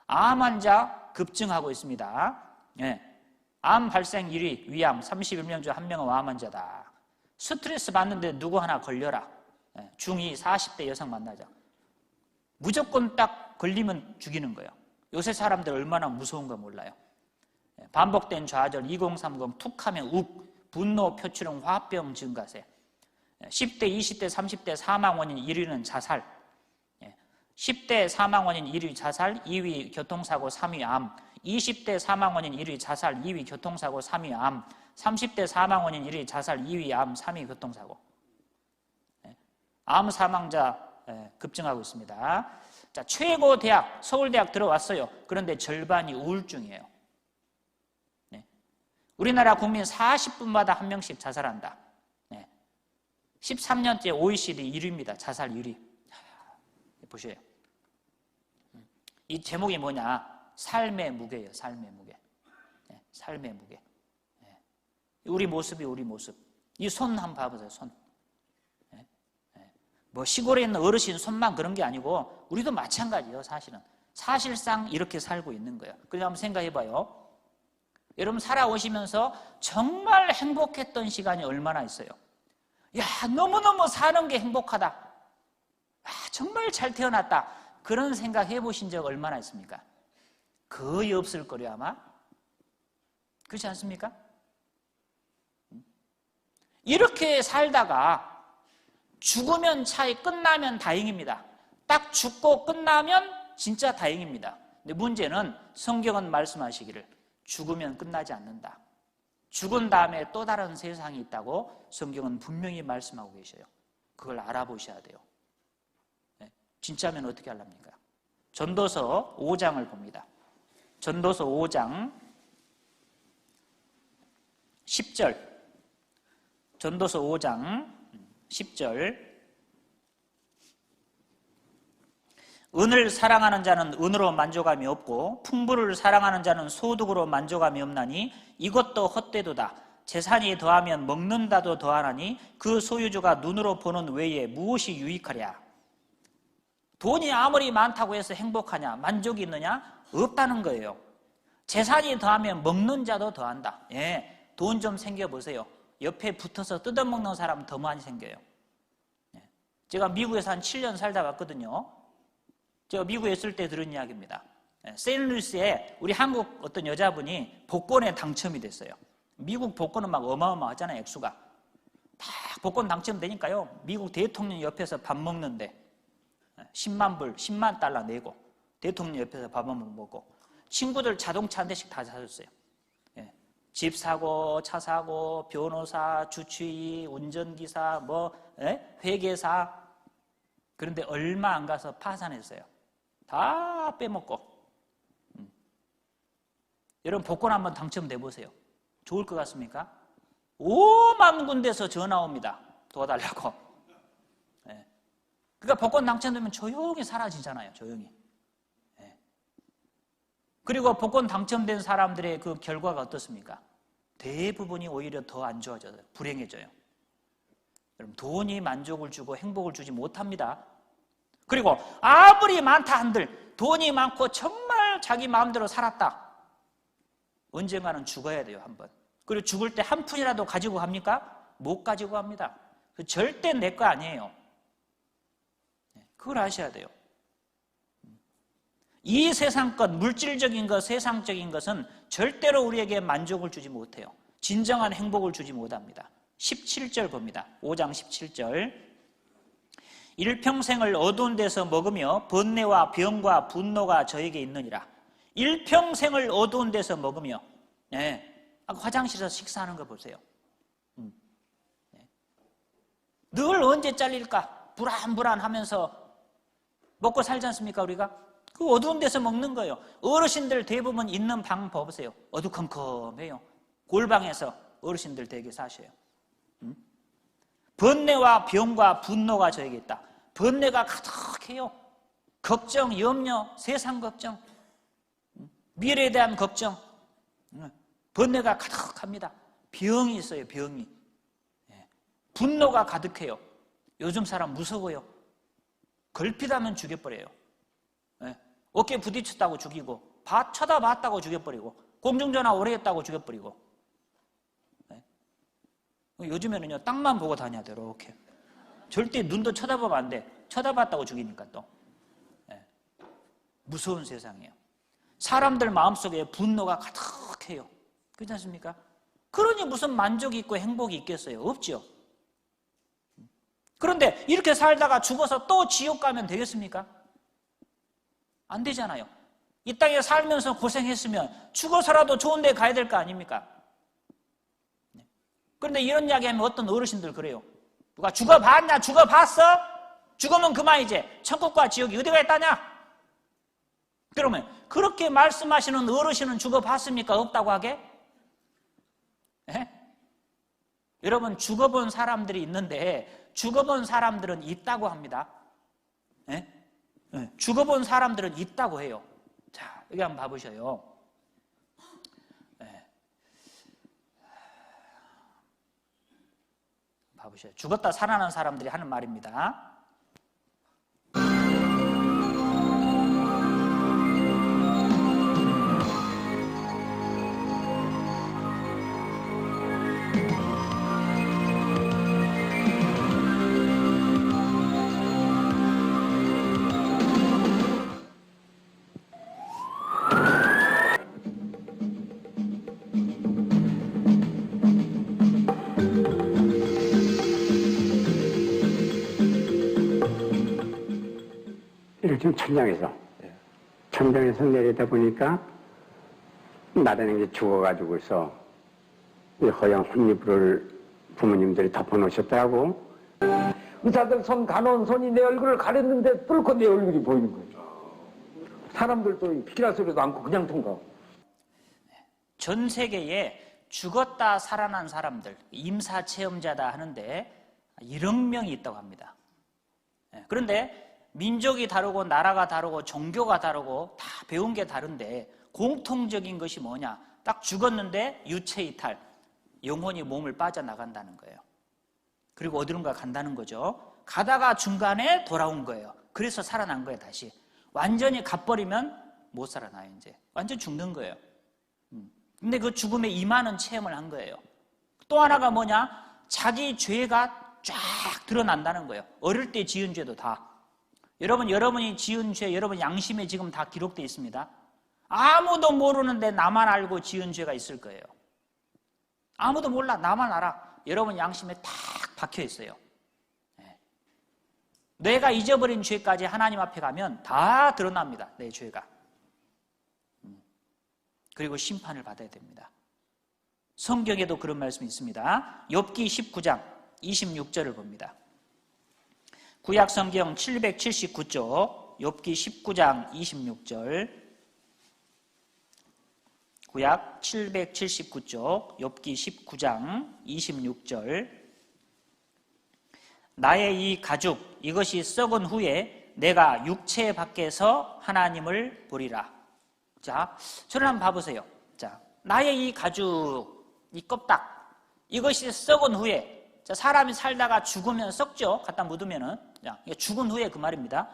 암 환자 급증하고 있습니다. 암 발생 1위 위암 31명 중 1명은 암 환자다. 스트레스 받는데 누구 하나 걸려라. 중2 40대 여성 만나자. 무조건 딱 걸리면 죽이는 거예요. 요새 사람들 얼마나 무서운 거 몰라요. 반복된 좌절 2030 툭하면 욱 분노 표출형 화병 증가세. 10대 20대 30대 사망 원인 1위는 자살. 10대 사망 원인 1위 자살, 2위 교통사고, 3위 암. 20대 사망 원인 1위 자살, 2위 교통사고, 3위 암. 30대 사망 원인 1위 자살, 2위 암, 3위 교통사고. 암 사망자 급증하고 있습니다. 자, 최고 대학, 서울대학 들어왔어요. 그런데 절반이 우울증이에요. 우리나라 국민 40분마다 한 명씩 자살한다. 13년째 OECD 1위입니다. 자살 1위. 보세요. 이 제목이 뭐냐? 삶의 무게예요. 삶의 무게. 삶의 무게. 우리 모습이 우리 모습. 이 손 한번 봐보세요. 손. 뭐 시골에 있는 어르신 손만 그런 게 아니고 우리도 마찬가지예요. 사실은. 사실상 이렇게 살고 있는 거예요. 그래서 한번 생각해봐요. 여러분 살아오시면서 정말 행복했던 시간이 얼마나 있어요? 야, 너무너무 사는 게 행복하다. 아, 정말 잘 태어났다. 그런 생각 해보신 적 얼마나 있습니까? 거의 없을 거예요, 아마. 그렇지 않습니까? 이렇게 살다가 죽으면 차이 끝나면 다행입니다. 딱 죽고 끝나면 진짜 다행입니다. 근데 문제는 성경은 말씀하시기를 죽으면 끝나지 않는다. 죽은 다음에 또 다른 세상이 있다고 성경은 분명히 말씀하고 계셔요. 그걸 알아보셔야 돼요. 진짜면 어떻게 하랍니까? 전도서 5장을 봅니다. 전도서 5장 10절. 전도서 5장 10절. 은을 사랑하는 자는 은으로 만족함이 없고 풍부를 사랑하는 자는 소득으로 만족함이 없나니 이것도 헛되도다. 재산이 더하면 먹는다도 더하나니 그 소유주가 눈으로 보는 외에 무엇이 유익하랴. 돈이 아무리 많다고 해서 행복하냐, 만족이 있느냐? 없다는 거예요. 재산이 더하면 먹는 자도 더한다. 돈 좀 생겨보세요. 옆에 붙어서 뜯어먹는 사람 더 많이 생겨요. 제가 미국에서 한 7년 살다 왔거든요. 제가 미국에 있을 때 들은 이야기입니다. 세인루이스에 우리 한국 어떤 여자분이 복권에 당첨이 됐어요. 미국 복권은 막 어마어마하잖아요, 액수가. 다 복권 당첨되니까요. 미국 대통령 옆에서 밥 먹는데 10만 불, 10만 달러 내고 대통령 옆에서 밥 한번 먹고 친구들 자동차 한 대씩 다 사줬어요. 집 사고, 차 사고, 변호사, 주치의, 운전기사, 회계사. 그런데 얼마 안 가서 파산했어요. 다 빼먹고. 여러분 복권 한번 당첨돼 보세요. 좋을 것 같습니까? 5만 군데서 전화 옵니다. 도와달라고. 그러니까 복권 당첨되면 조용히 사라지잖아요. 조용히. 그리고 복권 당첨된 사람들의 그 결과가 어떻습니까? 대부분이 오히려 더 안 좋아져요. 불행해져요. 여러분 돈이 만족을 주고 행복을 주지 못합니다. 그리고 아무리 많다 한들 돈이 많고 정말 자기 마음대로 살았다. 언젠가는 죽어야 돼요. 한번. 그리고 죽을 때 한 푼이라도 가지고 갑니까? 못 가지고 갑니다. 절대 내 거 아니에요. 그걸 아셔야 돼요. 이 세상 것, 물질적인 것, 세상적인 것은 절대로 우리에게 만족을 주지 못해요. 진정한 행복을 주지 못합니다. 17절 봅니다. 5장 17절. 일평생을 어두운 데서 먹으며 번뇌와 병과 분노가 저에게 있느니라. 일평생을 어두운 데서 먹으며. 아까 화장실에서 식사하는 거 보세요. 늘 언제 잘릴까? 불안불안하면서 먹고 살지 않습니까, 우리가? 그 어두운 데서 먹는 거예요. 어르신들 대부분 있는 방 봐보세요. 어두컴컴해요. 골방에서 어르신들 되게 사셔요. 번뇌와 병과 분노가 저에게 있다. 번뇌가 가득해요. 걱정, 염려, 세상 걱정, 미래에 대한 걱정. 번뇌가 가득합니다. 병이 있어요, 병이. 분노가 가득해요. 요즘 사람 무서워요. 걸핏하면 죽여버려요. 어깨 부딪혔다고 죽이고, 쳐다봤다고 죽여버리고, 공중전화 오래 했다고 죽여버리고. 요즘에는요, 땅만 보고 다녀야 돼요, 이렇게. 절대 눈도 쳐다보면 안 돼. 쳐다봤다고 죽이니까 또. 무서운 세상이에요. 사람들 마음속에 분노가 가득해요. 그렇지 않습니까? 그러니 무슨 만족이 있고 행복이 있겠어요? 없죠. 그런데 이렇게 살다가 죽어서 또 지옥 가면 되겠습니까? 안 되잖아요. 이 땅에 살면서 고생했으면 죽어서라도 좋은 데 가야 될 거 아닙니까? 그런데 이런 이야기하면 어떤 어르신들 그래요. 누가 죽어봤냐? 죽어봤어? 죽으면 그만이지. 천국과 지옥이 어디가 있다냐? 그러면 그렇게 말씀하시는 어르신은 죽어봤습니까? 없다고 하게? 여러분, 죽어본 사람들이 있는데 죽어본 사람들은 있다고 합니다. 죽어본 사람들은 있다고 해요. 자, 여기 한번 봐보셔요. 봐보셔요. 죽었다 살아난 사람들이 하는 말입니다. 지금 천장에서 내리다 보니까 나라는 게 죽어가지고서 이 허영 혼입을 부모님들이 덮어놓으셨다고. 의사들 손, 간호원 손이 내 얼굴을 가렸는데 뚫고 내 얼굴이 보이는 거죠. 사람들도 피라 소리도 않고 그냥 통과. 전 세계에 죽었다 살아난 사람들, 임사체험자다 하는데 1억 명이 있다고 합니다. 그런데 민족이 다르고 나라가 다르고 종교가 다르고 다 배운 게 다른데 공통적인 것이 뭐냐? 딱 죽었는데 유체 이탈, 영혼이 몸을 빠져나간다는 거예요. 그리고 어디론가 간다는 거죠. 가다가 중간에 돌아온 거예요. 그래서 살아난 거예요, 다시. 완전히 가버리면 못 살아나요, 이제. 완전 죽는 거예요. 근데 그 죽음에 임하는 체험을 한 거예요. 또 하나가 뭐냐? 자기 죄가 쫙 드러난다는 거예요. 어릴 때 지은 죄도 다. 여러분이 지은 죄, 여러분 양심에 지금 다 기록되어 있습니다. 아무도 모르는데 나만 알고 지은 죄가 있을 거예요. 아무도 몰라, 나만 알아. 여러분 양심에 딱 박혀 있어요. 내가 잊어버린 죄까지 하나님 앞에 가면 다 드러납니다, 내 죄가. 그리고 심판을 받아야 됩니다. 성경에도 그런 말씀이 있습니다. 욥기 19장 26절을 봅니다. 구약 성경 779쪽 욥기 19장 26절. 구약 779쪽 욥기 19장 26절. 나의 이 가죽 이것이 썩은 후에 내가 육체 밖에서 하나님을 보리라. 자, 저를 한번 봐보세요. 자, 나의 이 가죽, 이 껍딱 이것이 썩은 후에, 자, 사람이 살다가 죽으면 썩죠. 갖다 묻으면은. 자, 죽은 후에 그 말입니다.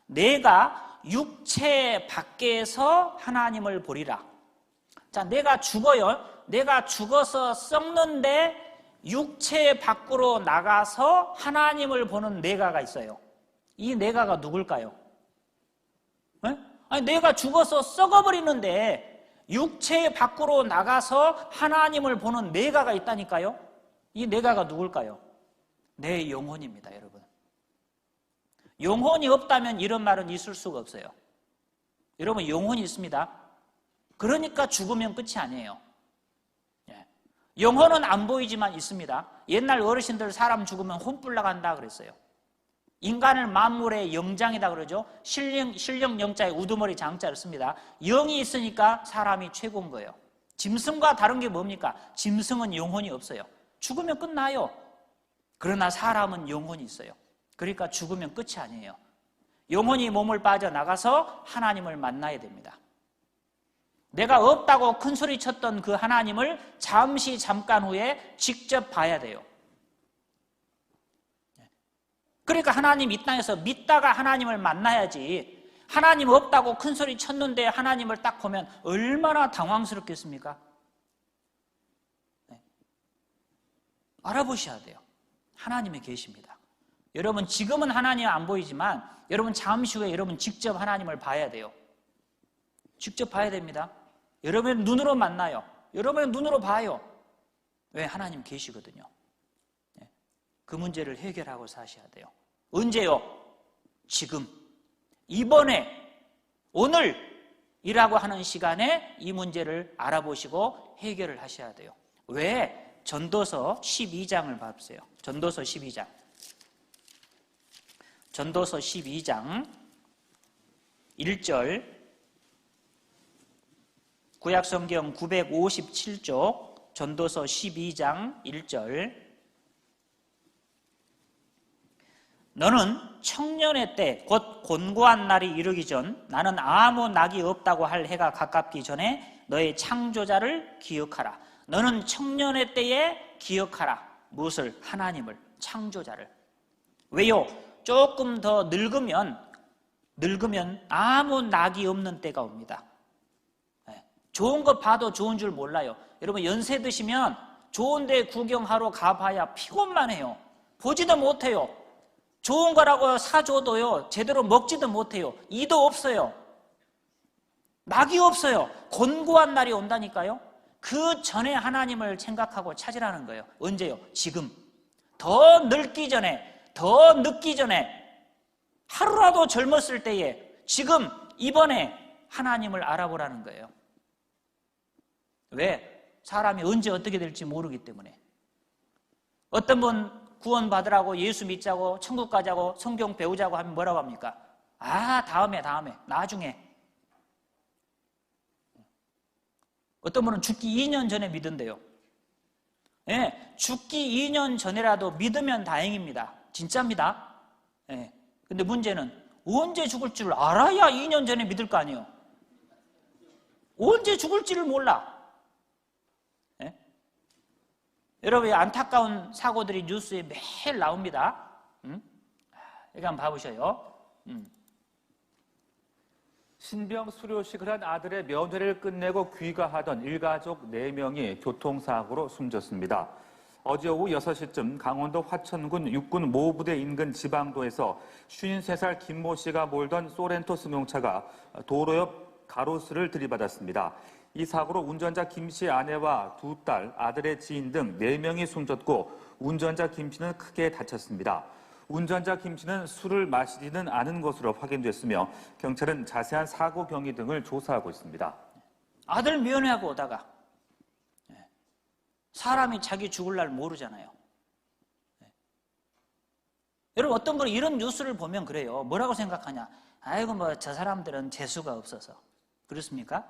내가 육체 밖에서 하나님을 보리라. 자, 내가 죽어요. 내가 죽어서 썩는데 육체 밖으로 나가서 하나님을 보는 내가가 있어요. 이 내가가 누굴까요? 네? 아니, 내가 죽어서 썩어버리는데 육체 밖으로 나가서 하나님을 보는 내가가 있다니까요. 이 내가가 누굴까요? 내 영혼입니다, 여러분. 영혼이 없다면 이런 말은 있을 수가 없어요. 여러분, 영혼이 있습니다. 그러니까 죽으면 끝이 아니에요. 영혼은 안 보이지만 있습니다. 옛날 어르신들 사람 죽으면 혼불 나간다 그랬어요. 인간을 만물의 영장이다 그러죠. 신령 영자에 우두머리 장자를 씁니다. 영이 있으니까 사람이 최고인 거예요. 짐승과 다른 게 뭡니까? 짐승은 영혼이 없어요. 죽으면 끝나요. 그러나 사람은 영혼이 있어요. 그러니까 죽으면 끝이 아니에요. 영혼이 몸을 빠져나가서 하나님을 만나야 됩니다. 내가 없다고 큰 소리 쳤던 그 하나님을 잠깐 후에 직접 봐야 돼요. 그러니까 하나님 이 땅에서 믿다가 하나님을 만나야지, 하나님 없다고 큰 소리 쳤는데 하나님을 딱 보면 얼마나 당황스럽겠습니까? 알아보셔야 돼요. 하나님이 계십니다. 여러분 지금은 하나님 안 보이지만 여러분 잠시 후에 여러분 직접 하나님을 봐야 돼요. 직접 봐야 됩니다. 여러분의 눈으로 만나요. 여러분의 눈으로 봐요. 왜? 하나님 계시거든요. 그 문제를 해결하고 사셔야 돼요. 언제요? 지금, 이번에, 오늘이라고 하는 시간에 이 문제를 알아보시고 해결을 하셔야 돼요. 왜? 전도서 12장을 봐보세요. 전도서 12장. 전도서 12장 1절, 구약성경 957쪽, 전도서 12장 1절. 너는 청년의 때 곧 곤고한 날이 이르기 전 나는 아무 낙이 없다고 할 해가 가깝기 전에 너의 창조자를 기억하라. 너는 청년의 때에 기억하라. 무엇을? 하나님을, 창조자를. 왜요? 조금 더 늙으면 아무 낙이 없는 때가 옵니다. 좋은 거 봐도 좋은 줄 몰라요. 여러분 연세 드시면 좋은 데 구경하러 가봐야 피곤만 해요. 보지도 못해요. 좋은 거라고 사줘도요 제대로 먹지도 못해요. 이도 없어요. 낙이 없어요. 곤고한 날이 온다니까요. 그 전에 하나님을 생각하고 찾으라는 거예요. 언제요? 지금. 더 늙기 전에, 더 늦기 전에, 하루라도 젊었을 때에, 지금 이번에 하나님을 알아보라는 거예요. 왜? 사람이 언제 어떻게 될지 모르기 때문에. 어떤 분 구원받으라고 예수 믿자고 천국 가자고 성경 배우자고 하면 뭐라고 합니까? 아, 다음에 나중에. 어떤 분은 죽기 2년 전에 믿은대요. 예, 죽기 2년 전에라도 믿으면 다행입니다. 진짜입니다. 예, 근데 문제는 언제 죽을 줄 알아야 2년 전에 믿을 거 아니에요. 언제 죽을지를 몰라. 예? 여러분 안타까운 사고들이 뉴스에 매일 나옵니다. 여기 한번 봐보셔요. 신병 수료식을 한 아들의 면회를 끝내고 귀가하던 일가족 4명이 교통사고로 숨졌습니다. 어제 오후 6시쯤 강원도 화천군 육군 모부대 인근 지방도에서 53살 김모 씨가 몰던 소렌토 승용차가 도로 옆 가로수를 들이받았습니다. 이 사고로 운전자 김 씨 아내와 2딸, 아들의 지인 등 4명이 숨졌고 운전자 김 씨는 크게 다쳤습니다. 운전자 김 씨는 술을 마시지는 않은 것으로 확인됐으며 경찰은 자세한 사고 경위 등을 조사하고 있습니다. 아들 면회하고 오다가 사람이 자기 죽을 날 모르잖아요. 여러분 어떤 분은 이런 뉴스를 보면 그래요. 뭐라고 생각하냐? 아이고 뭐 저 사람들은 재수가 없어서. 그렇습니까?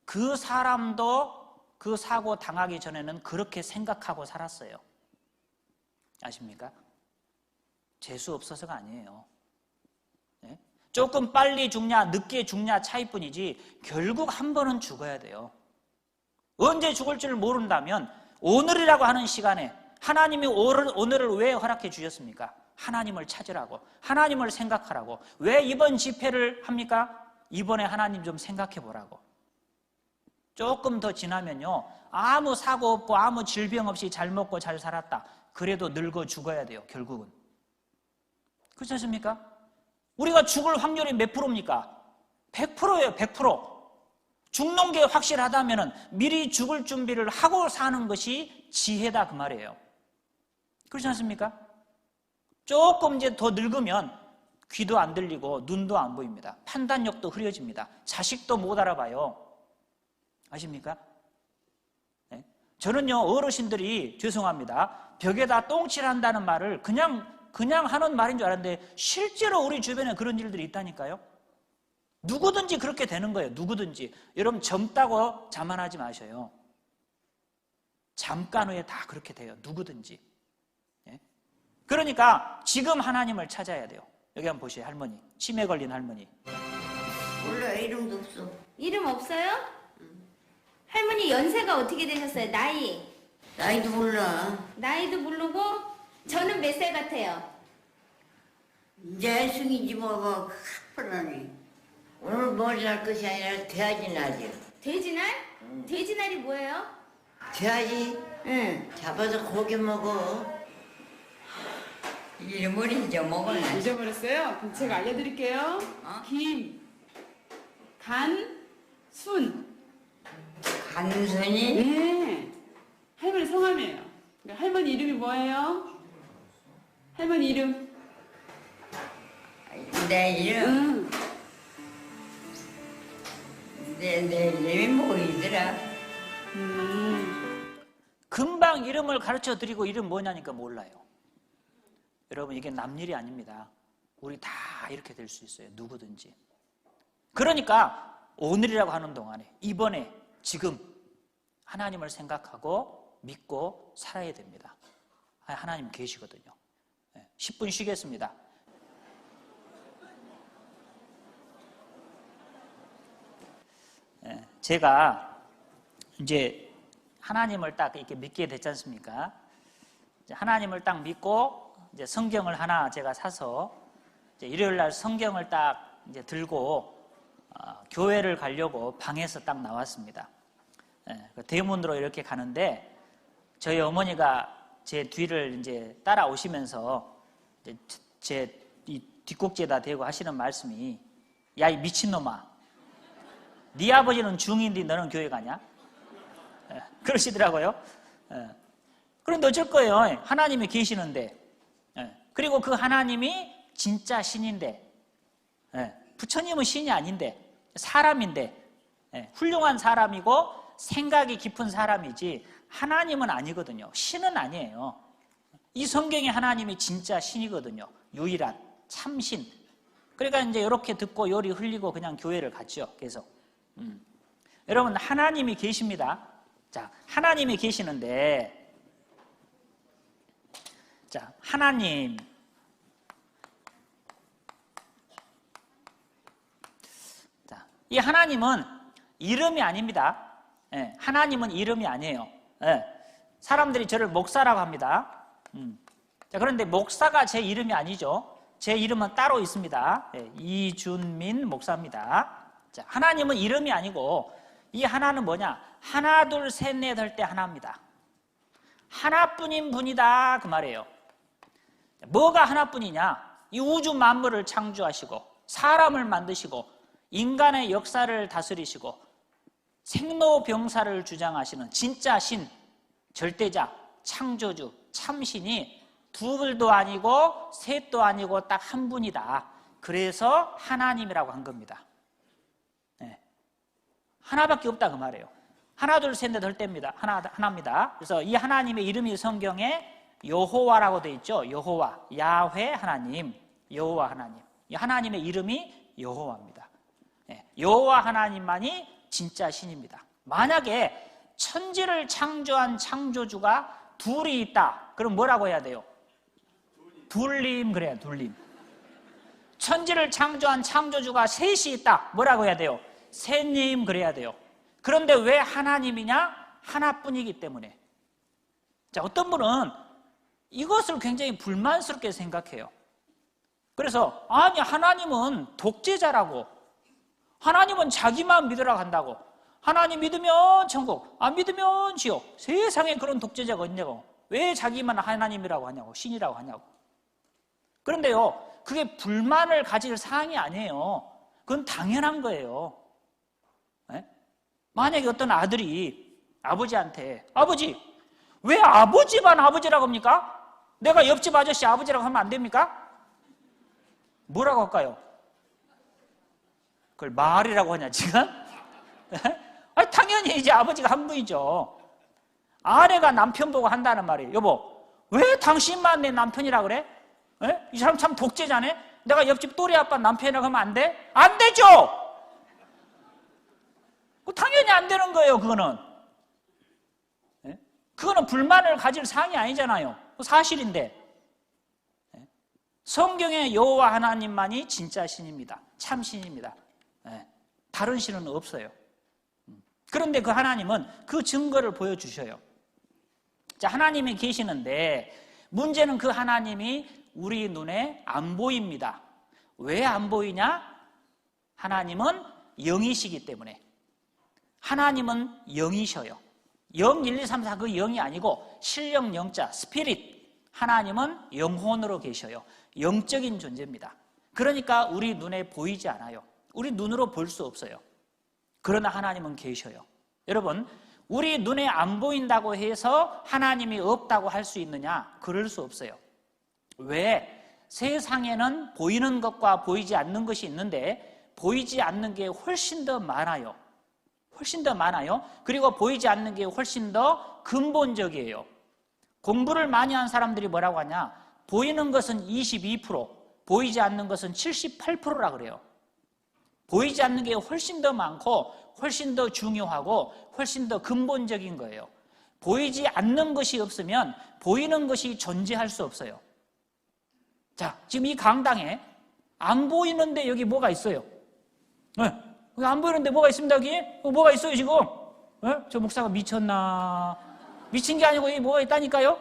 그 사람도 그 사고 당하기 전에는 그렇게 생각하고 살았어요. 아십니까? 재수 없어서가 아니에요. 네? 조금 빨리 죽냐 늦게 죽냐 차이뿐이지 결국 한 번은 죽어야 돼요. 언제 죽을 줄 모른다면 오늘이라고 하는 시간에 하나님이 오늘을 왜 허락해 주셨습니까? 하나님을 찾으라고, 하나님을 생각하라고. 왜 이번 집회를 합니까? 이번에 하나님 좀 생각해 보라고. 조금 더 지나면요 아무 사고 없고 아무 질병 없이 잘 먹고 잘 살았다. 그래도 늙어 죽어야 돼요. 결국은. 그렇지 않습니까? 우리가 죽을 확률이 몇 프로입니까? 100%예요. 100%. 죽는 게 확실하다면 미리 죽을 준비를 하고 사는 것이 지혜다 그 말이에요. 그렇지 않습니까? 조금 이제 더 늙으면 귀도 안 들리고 눈도 안 보입니다. 판단력도 흐려집니다. 자식도 못 알아봐요. 아십니까? 네? 저는요 어르신들이 죄송합니다. 벽에다 똥칠한다는 말을 그냥 하는 말인 줄 알았는데 실제로 우리 주변에 그런 일들이 있다니까요. 누구든지 그렇게 되는 거예요. 누구든지. 여러분 젊다고 자만하지 마셔요. 잠깐 후에 다 그렇게 돼요. 누구든지. 예? 그러니까 지금 하나님을 찾아야 돼요. 여기 한번 보세요. 할머니. 치매 걸린 할머니. 몰라 이름도 없어. 이름 없어요? 할머니 연세가 어떻게 되셨어요? 나이? 나이도 몰라. 나이도 모르고 저는 몇 살 같아요? 이제 승이지 뭐 카프라니. 오늘 머리 할 것이 아니라 돼지 날이야. 돼지날? 돼지날이 뭐예요? 돼지? 응. 잡아서 고기 먹어. 이름을 잊어먹었네. 잊어버렸어요? 그럼 제가 알려드릴게요. 김, 간, 순. 간순이? 네. 할머니 성함이에요. 그러니까 할머니 이름이 뭐예요? 할머니 이름. 내 이름? 응. 내 이름이 뭐이더라? 금방 이름을 가르쳐 드리고 이름 뭐냐니까 몰라요. 여러분, 이게 남일이 아닙니다. 우리 다 이렇게 될 수 있어요. 누구든지. 그러니까 오늘이라고 하는 동안에, 이번에, 지금 하나님을 생각하고 믿고 살아야 됩니다. 하나님 계시거든요. 10분 쉬겠습니다. 제가 이제 하나님을 딱 이렇게 믿게 됐지 않습니까? 하나님을 딱 믿고 이제 성경을 하나 제가 사서 이제 일요일 날 성경을 딱 이제 들고 교회를 가려고 방에서 딱 나왔습니다. 대문으로 이렇게 가는데 저희 어머니가 제 뒤를 이제 따라오시면서 이제 제 이 뒷꼭지에다 대고 하시는 말씀이, 야, 이 미친놈아, 네 아버지는 중인데 너는 교회 가냐? 그러시더라고요. 그런데 어쩔 거예요. 하나님이 계시는데. 그리고 그 하나님이 진짜 신인데, 부처님은 신이 아닌데 사람인데, 훌륭한 사람이고 생각이 깊은 사람이지 하나님은 아니거든요. 신은 아니에요. 이 성경의 하나님이 진짜 신이거든요. 유일한 참신. 그러니까 이제 이렇게 듣고 요리 흘리고 그냥 교회를 갔죠. 계속. 여러분, 하나님이 계십니다. 자, 하나님이 계시는데, 자, 하나님. 자, 이 하나님은 이름이 아닙니다. 하나님은 이름이 아니에요. 사람들이 저를 목사라고 합니다. 자, 그런데 목사가 제 이름이 아니죠. 제 이름은 따로 있습니다. 이준민 목사입니다. 자, 하나님은 이름이 아니고, 이 하나는 뭐냐? 하나, 둘, 셋, 넷 할 때 하나입니다. 하나뿐인 분이다, 그 말이에요. 뭐가 하나뿐이냐? 이 우주 만물을 창조하시고, 사람을 만드시고, 인간의 역사를 다스리시고, 생로병사를 주장하시는 진짜 신, 절대자, 창조주, 참신이 둘도 아니고 셋도 아니고 딱 한 분이다. 그래서 하나님이라고 한 겁니다. 하나밖에 없다, 그 말이에요. 하나, 둘, 셋, 넷 할 때입니다. 하나입니다. 그래서 이 하나님의 이름이 성경에 여호와라고 되어 있죠. 여호와, 야훼 하나님, 여호와 하나님. 이 하나님의 이름이 여호와입니다. 여호와 하나님만이 진짜 신입니다. 만약에 천지를 창조한 창조주가 둘이 있다, 그럼 뭐라고 해야 돼요? 둘님, 그래요. 둘님. 천지를 창조한 창조주가 셋이 있다, 뭐라고 해야 돼요? 셋님, 그래야 돼요. 그런데 왜 하나님이냐? 하나뿐이기 때문에. 자, 어떤 분은 이것을 굉장히 불만스럽게 생각해요. 그래서 아니, 하나님은 독재자라고, 하나님은 자기만 믿으라고 한다고, 하나님 믿으면 천국, 안 믿으면 지옥. 세상에 그런 독재자가 있냐고. 왜 자기만 하나님이라고 하냐고, 신이라고 하냐고. 그런데요, 그게 불만을 가질 사항이 아니에요. 그건 당연한 거예요. 만약에 어떤 아들이 아버지한테, 아버지, 왜 아버지만 아버지라고 합니까? 내가 옆집 아저씨 아버지라고 하면 안 됩니까? 뭐라고 할까요? 그걸 말이라고 하냐, 지금? 아니, 당연히 이제 아버지가 한 분이죠. 아내가 남편 보고 한다는 말이에요. 여보, 왜 당신만 내 남편이라 그래? 이 사람 참 독재자네? 내가 옆집 또래 아빠 남편이라고 하면 안 돼? 안 되죠! 당연히 안 되는 거예요, 그거는. 그거는 불만을 가질 사항이 아니잖아요. 사실인데. 성경의 여호와 하나님만이 진짜 신입니다. 참 신입니다. 다른 신은 없어요. 그런데 그 하나님은 그 증거를 보여주셔요. 자, 하나님이 계시는데 문제는 그 하나님이 우리 눈에 안 보입니다. 왜 안 보이냐? 하나님은 영이시기 때문에. 하나님은 영이셔요. 0, 1, 2, 3, 4 그 영이 아니고 실령 영자, 스피릿. 하나님은 영혼으로 계셔요. 영적인 존재입니다. 그러니까 우리 눈에 보이지 않아요. 우리 눈으로 볼 수 없어요. 그러나 하나님은 계셔요. 여러분, 우리 눈에 안 보인다고 해서 하나님이 없다고 할 수 있느냐? 그럴 수 없어요. 왜? 세상에는 보이는 것과 보이지 않는 것이 있는데 보이지 않는 게 훨씬 더 많아요. 훨씬 더 많아요. 그리고 보이지 않는 게 훨씬 더 근본적이에요. 공부를 많이 한 사람들이 뭐라고 하냐? 보이는 것은 22%, 보이지 않는 것은 78%라 그래요. 보이지 않는 게 훨씬 더 많고 훨씬 더 중요하고 훨씬 더 근본적인 거예요. 보이지 않는 것이 없으면 보이는 것이 존재할 수 없어요. 자, 지금 이 강당에 안 보이는데 여기 뭐가 있어요? 네. 안 보이는데 뭐가 있습니다, 여기? 뭐가 있어요, 지금? 네? 저 목사가 미쳤나? 미친 게 아니고 여기 뭐가 있다니까요?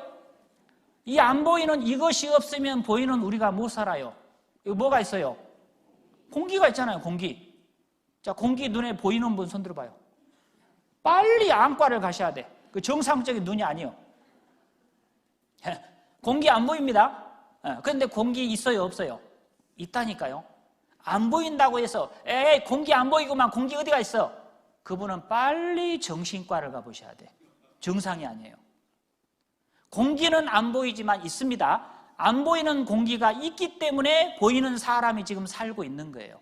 이 안 보이는 이것이 없으면 보이는 우리가 못 살아요. 여기 뭐가 있어요? 공기가 있잖아요, 공기. 자, 공기 눈에 보이는 분 손 들어봐요. 빨리 안과를 가셔야 돼. 그 정상적인 눈이 아니요. 공기 안 보입니다. 그런데 공기 있어요, 없어요? 있다니까요. 안 보인다고 해서 에이 공기 안 보이구만, 공기 어디가 있어? 그분은 빨리 정신과를 가보셔야 돼. 정상이 아니에요. 공기는 안 보이지만 있습니다. 안 보이는 공기가 있기 때문에 보이는 사람이 지금 살고 있는 거예요.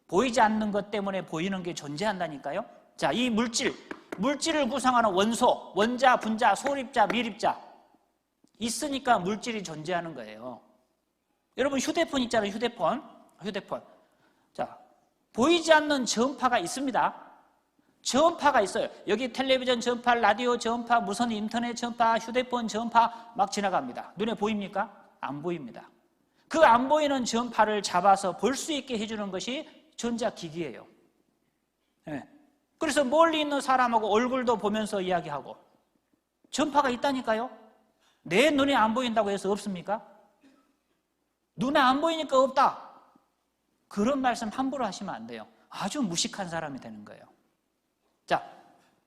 보이지 않는 것 때문에 보이는 게 존재한다니까요. 자, 이 물질을 구성하는 원소, 원자, 분자, 소립자, 미립자 있으니까 물질이 존재하는 거예요. 여러분 휴대폰 있잖아요, 휴대폰. 자, 보이지 않는 전파가 있습니다. 전파가 있어요. 여기 텔레비전 전파, 라디오 전파, 무선 인터넷 전파, 휴대폰 전파 막 지나갑니다. 눈에 보입니까? 안 보입니다. 그 안 보이는 전파를 잡아서 볼 수 있게 해주는 것이 전자기기예요. 네. 그래서 멀리 있는 사람하고 얼굴도 보면서 이야기하고 전파가 있다니까요. 내 눈에 안 보인다고 해서 없습니까? 눈에 안 보이니까 없다. 그런 말씀 함부로 하시면 안 돼요. 아주 무식한 사람이 되는 거예요. 자,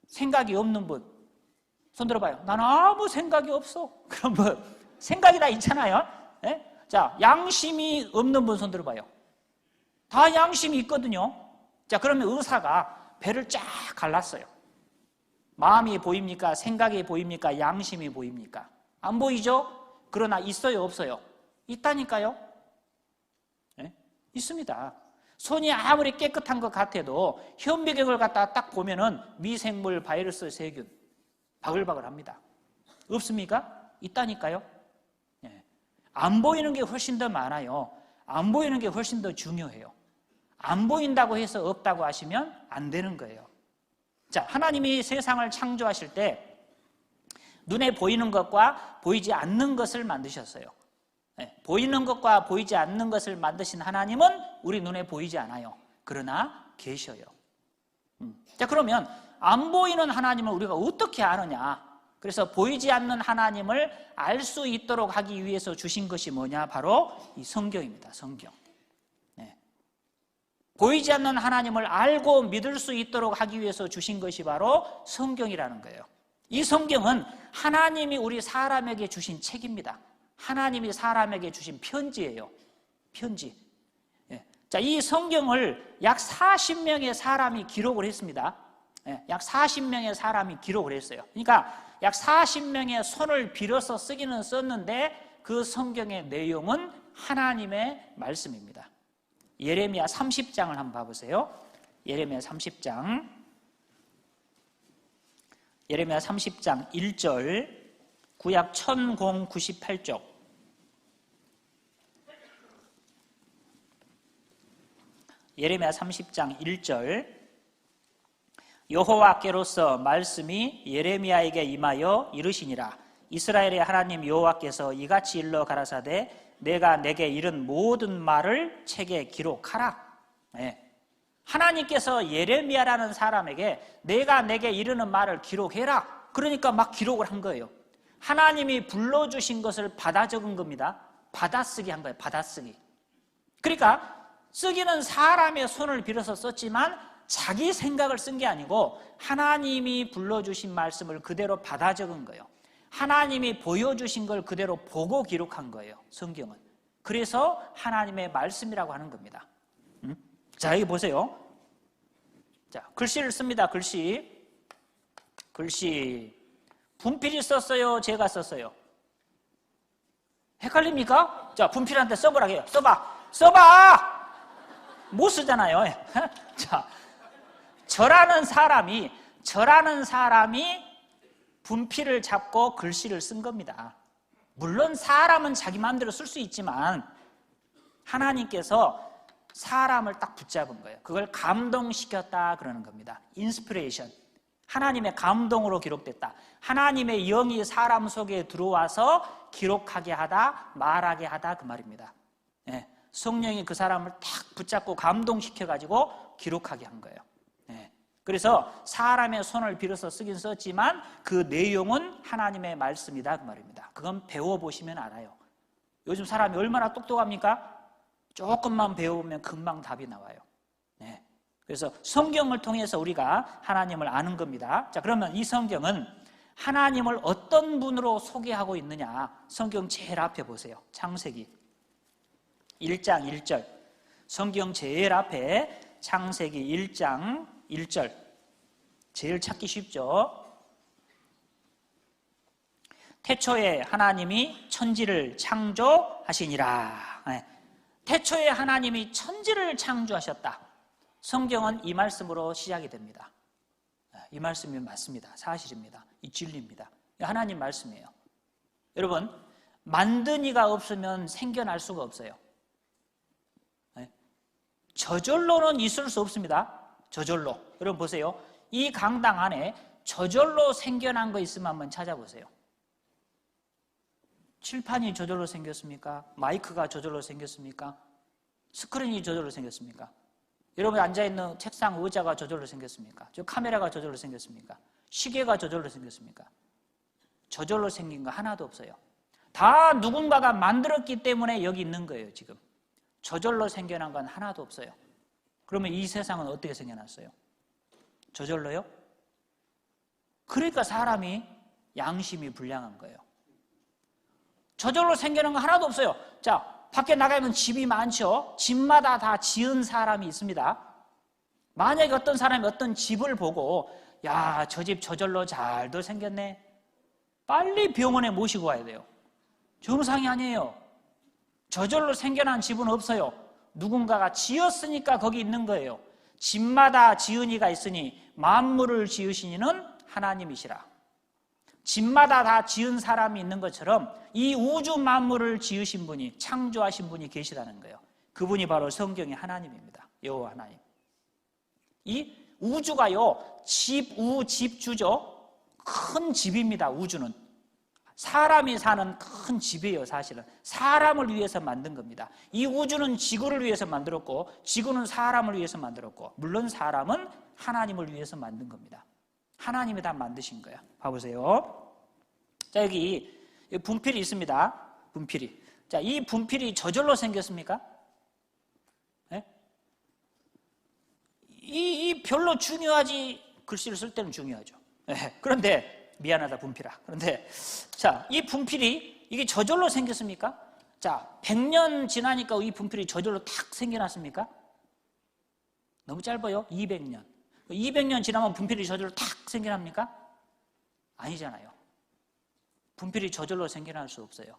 생각이 없는 분 손 들어봐요. 난 아무 생각이 없어. 그럼 뭐 생각이 다 있잖아요. 네? 자, 양심이 없는 분 손 들어봐요. 다 양심이 있거든요. 자, 그러면 의사가 배를 쫙 갈랐어요. 마음이 보입니까? 생각이 보입니까? 양심이 보입니까? 안 보이죠? 그러나 있어요, 없어요? 있다니까요. 네? 있습니다. 손이 아무리 깨끗한 것 같아도 현미경을 갖다 딱 보면은 미생물, 바이러스, 세균 바글바글합니다. 없습니까? 있다니까요. 네. 안 보이는 게 훨씬 더 많아요. 안 보이는 게 훨씬 더 중요해요. 안 보인다고 해서 없다고 하시면 안 되는 거예요. 자, 하나님이 세상을 창조하실 때 눈에 보이는 것과 보이지 않는 것을 만드셨어요. 네, 보이는 것과 보이지 않는 것을 만드신 하나님은 우리 눈에 보이지 않아요. 그러나 계셔요. 자, 그러면 안 보이는 하나님을 우리가 어떻게 아느냐? 그래서 보이지 않는 하나님을 알 수 있도록 하기 위해서 주신 것이 뭐냐? 바로 이 성경입니다. 성경. 네. 보이지 않는 하나님을 알고 믿을 수 있도록 하기 위해서 주신 것이 바로 성경이라는 거예요. 이 성경은 하나님이 우리 사람에게 주신 책입니다. 하나님이 사람에게 주신 편지예요. 편지. 예. 자, 이 성경을 약 40명의 사람이 기록을 했습니다. 예. 약 40명의 사람이 기록을 했어요. 그러니까 약 40명의 손을 빌어서 쓰기는 썼는데 그 성경의 내용은 하나님의 말씀입니다. 예레미야 30장을 한번 봐보세요. 예레미야 30장. 예레미야 30장 1절, 구약 1098쪽. 예레미야 30장 1절. 여호와께로서 말씀이 예레미야에게 임하여 이르시니라. 이스라엘의 하나님 여호와께서 이같이 일러 가라사대 내가 내게 이른 모든 말을 책에 기록하라. 네. 하나님께서 예레미야라는 사람에게 내가 내게 이르는 말을 기록해라. 그러니까 막 기록을 한 거예요. 하나님이 불러주신 것을 받아 적은 겁니다. 받아쓰기 한 거예요. 받아쓰기. 그러니까 쓰기는 사람의 손을 빌어서 썼지만 자기 생각을 쓴 게 아니고 하나님이 불러주신 말씀을 그대로 받아 적은 거예요. 하나님이 보여주신 걸 그대로 보고 기록한 거예요. 성경은. 그래서 하나님의 말씀이라고 하는 겁니다. 자, 여기 보세요. 자, 글씨를 씁니다. 글씨. 분필이 썼어요? 제가 썼어요? 헷갈립니까? 자, 분필한테 써보라고 해요. 써봐! 못 쓰잖아요. 자, 저라는 사람이 분필을 잡고 글씨를 쓴 겁니다. 물론 사람은 자기 마음대로 쓸 수 있지만 하나님께서 사람을 딱 붙잡은 거예요. 그걸 감동시켰다 그러는 겁니다. 인스피레이션. 하나님의 감동으로 기록됐다. 하나님의 영이 사람 속에 들어와서 기록하게 하다, 말하게 하다 그 말입니다. 예, 성령이 그 사람을 딱 붙잡고 감동시켜가지고 기록하게 한 거예요. 예, 그래서 사람의 손을 빌어서 쓰긴 썼지만 그 내용은 하나님의 말씀이다 그 말입니다. 그건 배워보시면 알아요. 요즘 사람이 얼마나 똑똑합니까? 조금만 배워보면 금방 답이 나와요. 네. 그래서 성경을 통해서 우리가 하나님을 아는 겁니다. 자, 그러면 이 성경은 하나님을 어떤 분으로 소개하고 있느냐? 성경 제일 앞에 보세요. 창세기 1장 1절. 성경 제일 앞에 창세기 1장 1절. 제일 찾기 쉽죠? 태초에 하나님이 천지를 창조하시니라. 네. 태초에 하나님이 천지를 창조하셨다. 성경은 이 말씀으로 시작이 됩니다. 이 말씀이 맞습니다. 사실입니다. 이 진리입니다. 하나님 말씀이에요. 여러분, 만든 이가 없으면 생겨날 수가 없어요. 저절로는 있을 수 없습니다. 저절로. 여러분 보세요. 이 강당 안에 저절로 생겨난 거 있으면 한번 찾아보세요. 칠판이 저절로 생겼습니까? 마이크가 저절로 생겼습니까? 스크린이 저절로 생겼습니까? 여러분이 앉아있는 책상 의자가 저절로 생겼습니까? 저 카메라가 저절로 생겼습니까? 시계가 저절로 생겼습니까? 저절로 생긴 거 하나도 없어요. 다 누군가가 만들었기 때문에 여기 있는 거예요, 지금. 저절로 생겨난 건 하나도 없어요. 그러면 이 세상은 어떻게 생겨났어요? 저절로요? 그러니까 사람이 양심이 불량한 거예요. 저절로 생기는 거 하나도 없어요. 자, 밖에 나가면 집이 많죠. 집마다 다 지은 사람이 있습니다. 만약에 어떤 사람이 어떤 집을 보고 야, 저 집 저절로 잘도 생겼네. 빨리 병원에 모시고 와야 돼요. 정상이 아니에요. 저절로 생겨난 집은 없어요. 누군가가 지었으니까 거기 있는 거예요. 집마다 지은 이가 있으니 만물을 지으신 이는 하나님이시라. 집마다 다 지은 사람이 있는 것처럼 이 우주 만물을 지으신 분이, 창조하신 분이 계시다는 거예요. 그분이 바로 성경의 하나님입니다. 여호와 하나님. 이 우주가요, 집주죠. 큰 집입니다. 우주는 사람이 사는 큰 집이에요. 사실은 사람을 위해서 만든 겁니다. 이 우주는 지구를 위해서 만들었고, 지구는 사람을 위해서 만들었고, 물론 사람은 하나님을 위해서 만든 겁니다. 하나님이 다 만드신 거야. 봐보세요. 자, 여기 분필이 있습니다. 분필이. 자, 이 분필이 저절로 생겼습니까? 네? 이 별로 중요하지. 글씨를 쓸 때는 중요하죠. 네. 그런데 미안하다 분필아. 그런데 자, 이 분필이 이게 저절로 생겼습니까? 자, 100년 지나니까 이 분필이 저절로 탁 생겨났습니까? 너무 짧아요. 200년. 200년 지나면 분필이 저절로 탁 생겨납니까? 아니잖아요. 분필이 저절로 생겨날 수 없어요.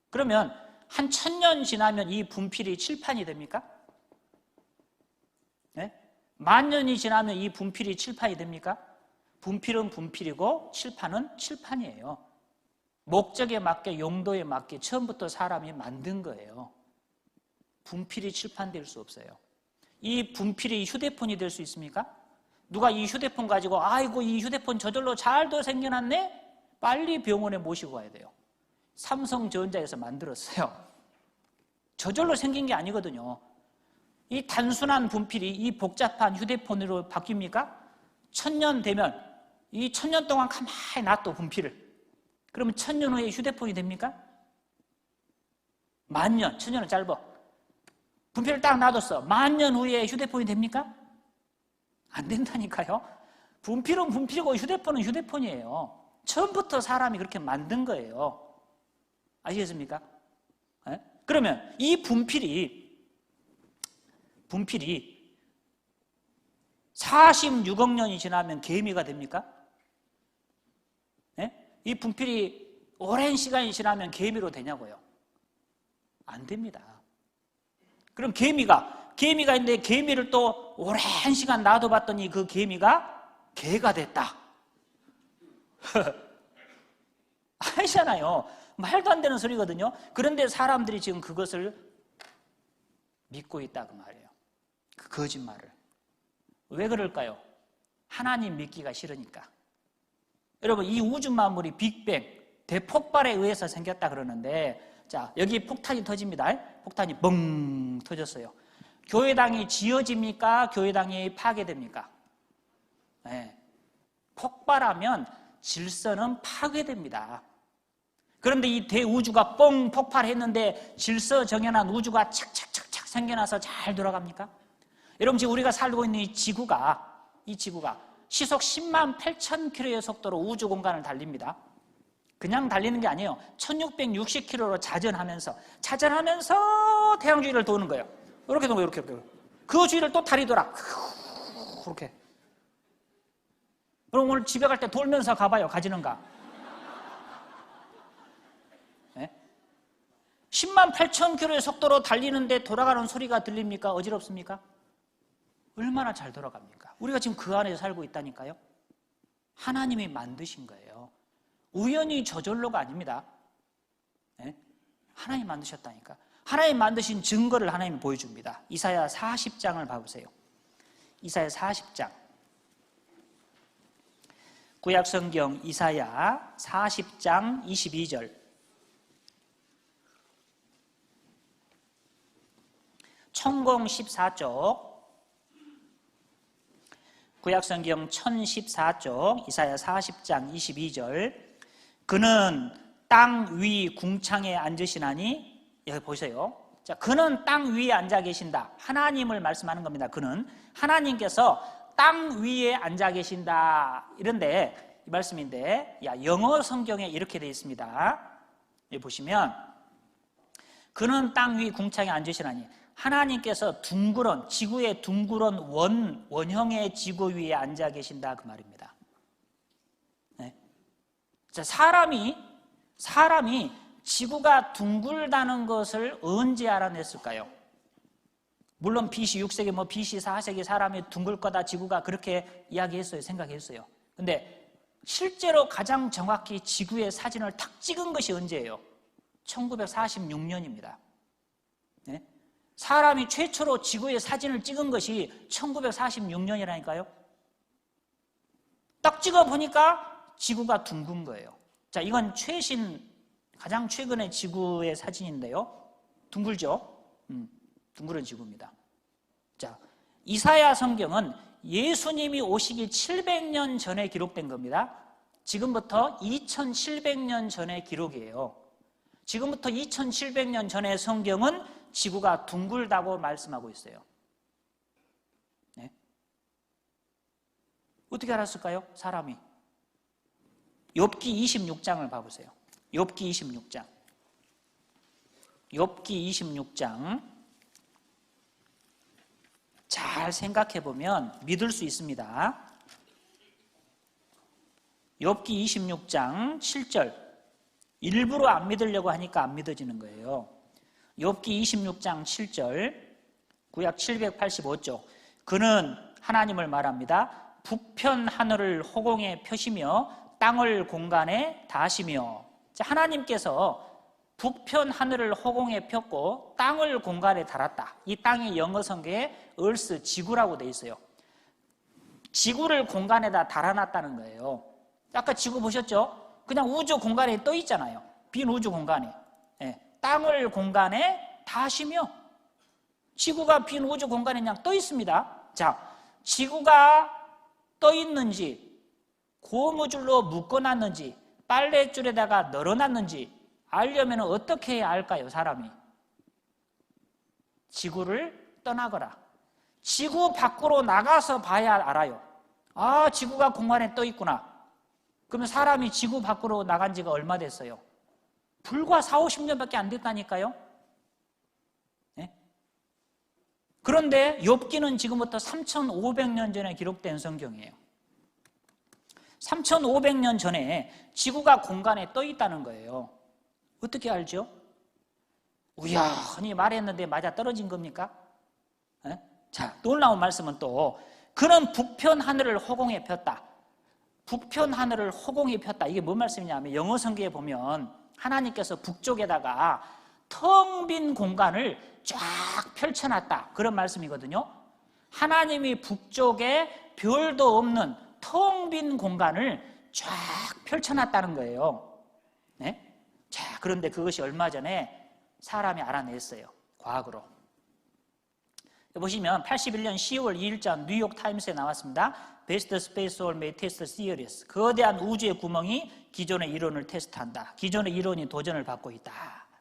그러면 한 1000년 지나면 이 분필이 칠판이 됩니까? 네? 10,000년이 지나면 이 분필이 칠판이 됩니까? 분필은 분필이고 칠판은 칠판이에요. 목적에 맞게, 용도에 맞게 처음부터 사람이 만든 거예요. 분필이 칠판될 수 없어요. 이 분필이 휴대폰이 될 수 있습니까? 누가 이 휴대폰 가지고 아이고 이 휴대폰 저절로 잘도 생겨났네? 빨리 병원에 모시고 가야 돼요. 삼성전자에서 만들었어요. 저절로 생긴 게 아니거든요. 이 단순한 분필이 이 복잡한 휴대폰으로 바뀝니까? 1000년 되면 이 1000년 동안 가만히 놔둬 분필을. 그러면 1000년 후에 휴대폰이 됩니까? 10,000년, 1000년은 짧아. 분필을 딱 놔뒀어. 10,000년 후에 휴대폰이 됩니까? 안 된다니까요. 분필은 분필이고 휴대폰은 휴대폰이에요. 처음부터 사람이 그렇게 만든 거예요. 아시겠습니까? 네? 그러면 이 분필이 46억 년이 지나면 개미가 됩니까? 네? 이 분필이 오랜 시간이 지나면 개미로 되냐고요? 안 됩니다. 그럼 개미가 있는데 개미를 또 오랜 시간 놔둬봤더니 그 개미가 개가 됐다. 아니잖아요. 말도 안 되는 소리거든요. 그런데 사람들이 지금 그것을 믿고 있다 그 말이에요. 그 거짓말을. 왜 그럴까요? 하나님 믿기가 싫으니까. 여러분, 이 우주 만물이 빅뱅, 대폭발에 의해서 생겼다 그러는데, 자, 여기 폭탄이 터집니다. 폭탄이 뻥 터졌어요. 교회당이 지어집니까? 교회당이 파괴됩니까? 네. 폭발하면 질서는 파괴됩니다. 그런데 이 대우주가 뻥 폭발했는데 질서 정연한 우주가 착착착착 생겨나서 잘 돌아갑니까? 여러분, 지금 우리가 살고 있는 이 지구가 시속 10만 8천 킬로의 속도로 우주 공간을 달립니다. 그냥 달리는 게 아니에요. 1660km로 자전하면서 태양 주위를 도는 거예요. 이렇게 도는 거예요. 이렇게. 그 주위를 또 다리 돌아. 그렇게. 그럼 오늘 집에 갈 때 돌면서 가봐요. 가지는가? 네? 10만 8천 킬로의 속도로 달리는데 돌아가는 소리가 들립니까? 어지럽습니까? 얼마나 잘 돌아갑니까? 우리가 지금 그 안에 살고 있다니까요. 하나님이 만드신 거예요. 우연히 저절로가 아닙니다. 네? 하나님 만드셨다니까. 하나님 만드신 증거를 하나님이 보여줍니다. 이사야 40장을 봐보세요. 이사야 40장. 구약성경 이사야 40장 22절. 천공 14쪽. 구약성경 1014쪽 이사야 40장 22절. 그는 땅 위 궁창에 앉으시나니, 여기 보세요. 자, 그는 땅 위에 앉아 계신다. 하나님을 말씀하는 겁니다. 그는 하나님께서 땅 위에 앉아 계신다. 이런데 이 말씀인데, 영어 성경에 이렇게 되어 있습니다. 여기 보시면 그는 땅 위 궁창에 앉으시나니, 하나님께서 둥그런 지구의 둥그런 원형의 지구 위에 앉아 계신다 그 말입니다. 네. 자, 사람이 지구가 둥글다는 것을 언제 알아냈을까요? 물론 BC 6세기 BC 4세기 사람이 둥글 거다 지구가 그렇게 이야기했어요. 생각했어요. 근데 실제로 가장 정확히 지구의 사진을 탁 찍은 것이 언제예요? 1946년입니다. 네? 사람이 최초로 지구의 사진을 찍은 것이 1946년이라니까요. 딱 찍어보니까 지구가 둥근 거예요. 자, 이건 가장 최근의 지구의 사진인데요. 둥글죠? 둥그런 지구입니다. 자, 이사야 성경은 예수님이 오시기 700년 전에 기록된 겁니다. 지금부터 2700년 전의 기록이에요. 지금부터 2700년 전의 성경은 지구가 둥글다고 말씀하고 있어요. 네? 어떻게 알았을까요? 사람이. 욥기 26장을 봐보세요. 욥기 26장. 욥기 26장. 잘 생각해보면 믿을 수 있습니다. 욥기 26장 7절. 일부러 안 믿으려고 하니까 안 믿어지는 거예요. 욥기 26장 7절. 구약 785쪽. 그는 하나님을 말합니다. 북편 하늘을 허공에 펴시며 땅을 공간에 다하시며. 자, 하나님께서 북편 하늘을 허공에 폈고 땅을 공간에 달았다. 이 땅의 영어 성경에 earth, 지구라고 돼 있어요. 지구를 공간에다 달아놨다는 거예요. 아까 지구 보셨죠? 그냥 우주 공간에 떠 있잖아요. 빈 우주 공간에. 네. 땅을 공간에 다하시며. 지구가 빈 우주 공간에 그냥 떠 있습니다. 자, 지구가 떠 있는지, 고무줄로 묶어놨는지, 빨랫줄에다가 널어놨는지 알려면 어떻게 해야 알까요, 사람이? 지구를 떠나거라. 지구 밖으로 나가서 봐야 알아요. 아, 지구가 공간에 떠 있구나. 그러면 사람이 지구 밖으로 나간 지가 얼마 됐어요? 불과 4, 50년밖에 안 됐다니까요. 네? 그런데 욥기는 지금부터 3,500년 전에 기록된 성경이에요. 3,500년 전에 지구가 공간에 떠 있다는 거예요. 어떻게 알죠? 우연히 말했는데 맞아 떨어진 겁니까? 네? 자, 놀라운 말씀은 또 그는 북편 하늘을 허공에 폈다. 북편 하늘을 허공에 폈다. 이게 뭔 말씀이냐면 영어 성경에 보면 하나님께서 북쪽에다가 텅 빈 공간을 쫙 펼쳐놨다. 그런 말씀이거든요. 하나님이 북쪽에 별도 없는 텅 빈 공간을 쫙 펼쳐놨다는 거예요. 네? 자, 그런데 그것이 얼마 전에 사람이 알아냈어요. 과학으로. 보시면 81년 10월 2일자 뉴욕 타임스에 나왔습니다. Best Space or May Test Series. 거대한 우주의 구멍이 기존의 이론을 테스트한다. 기존의 이론이 도전을 받고 있다.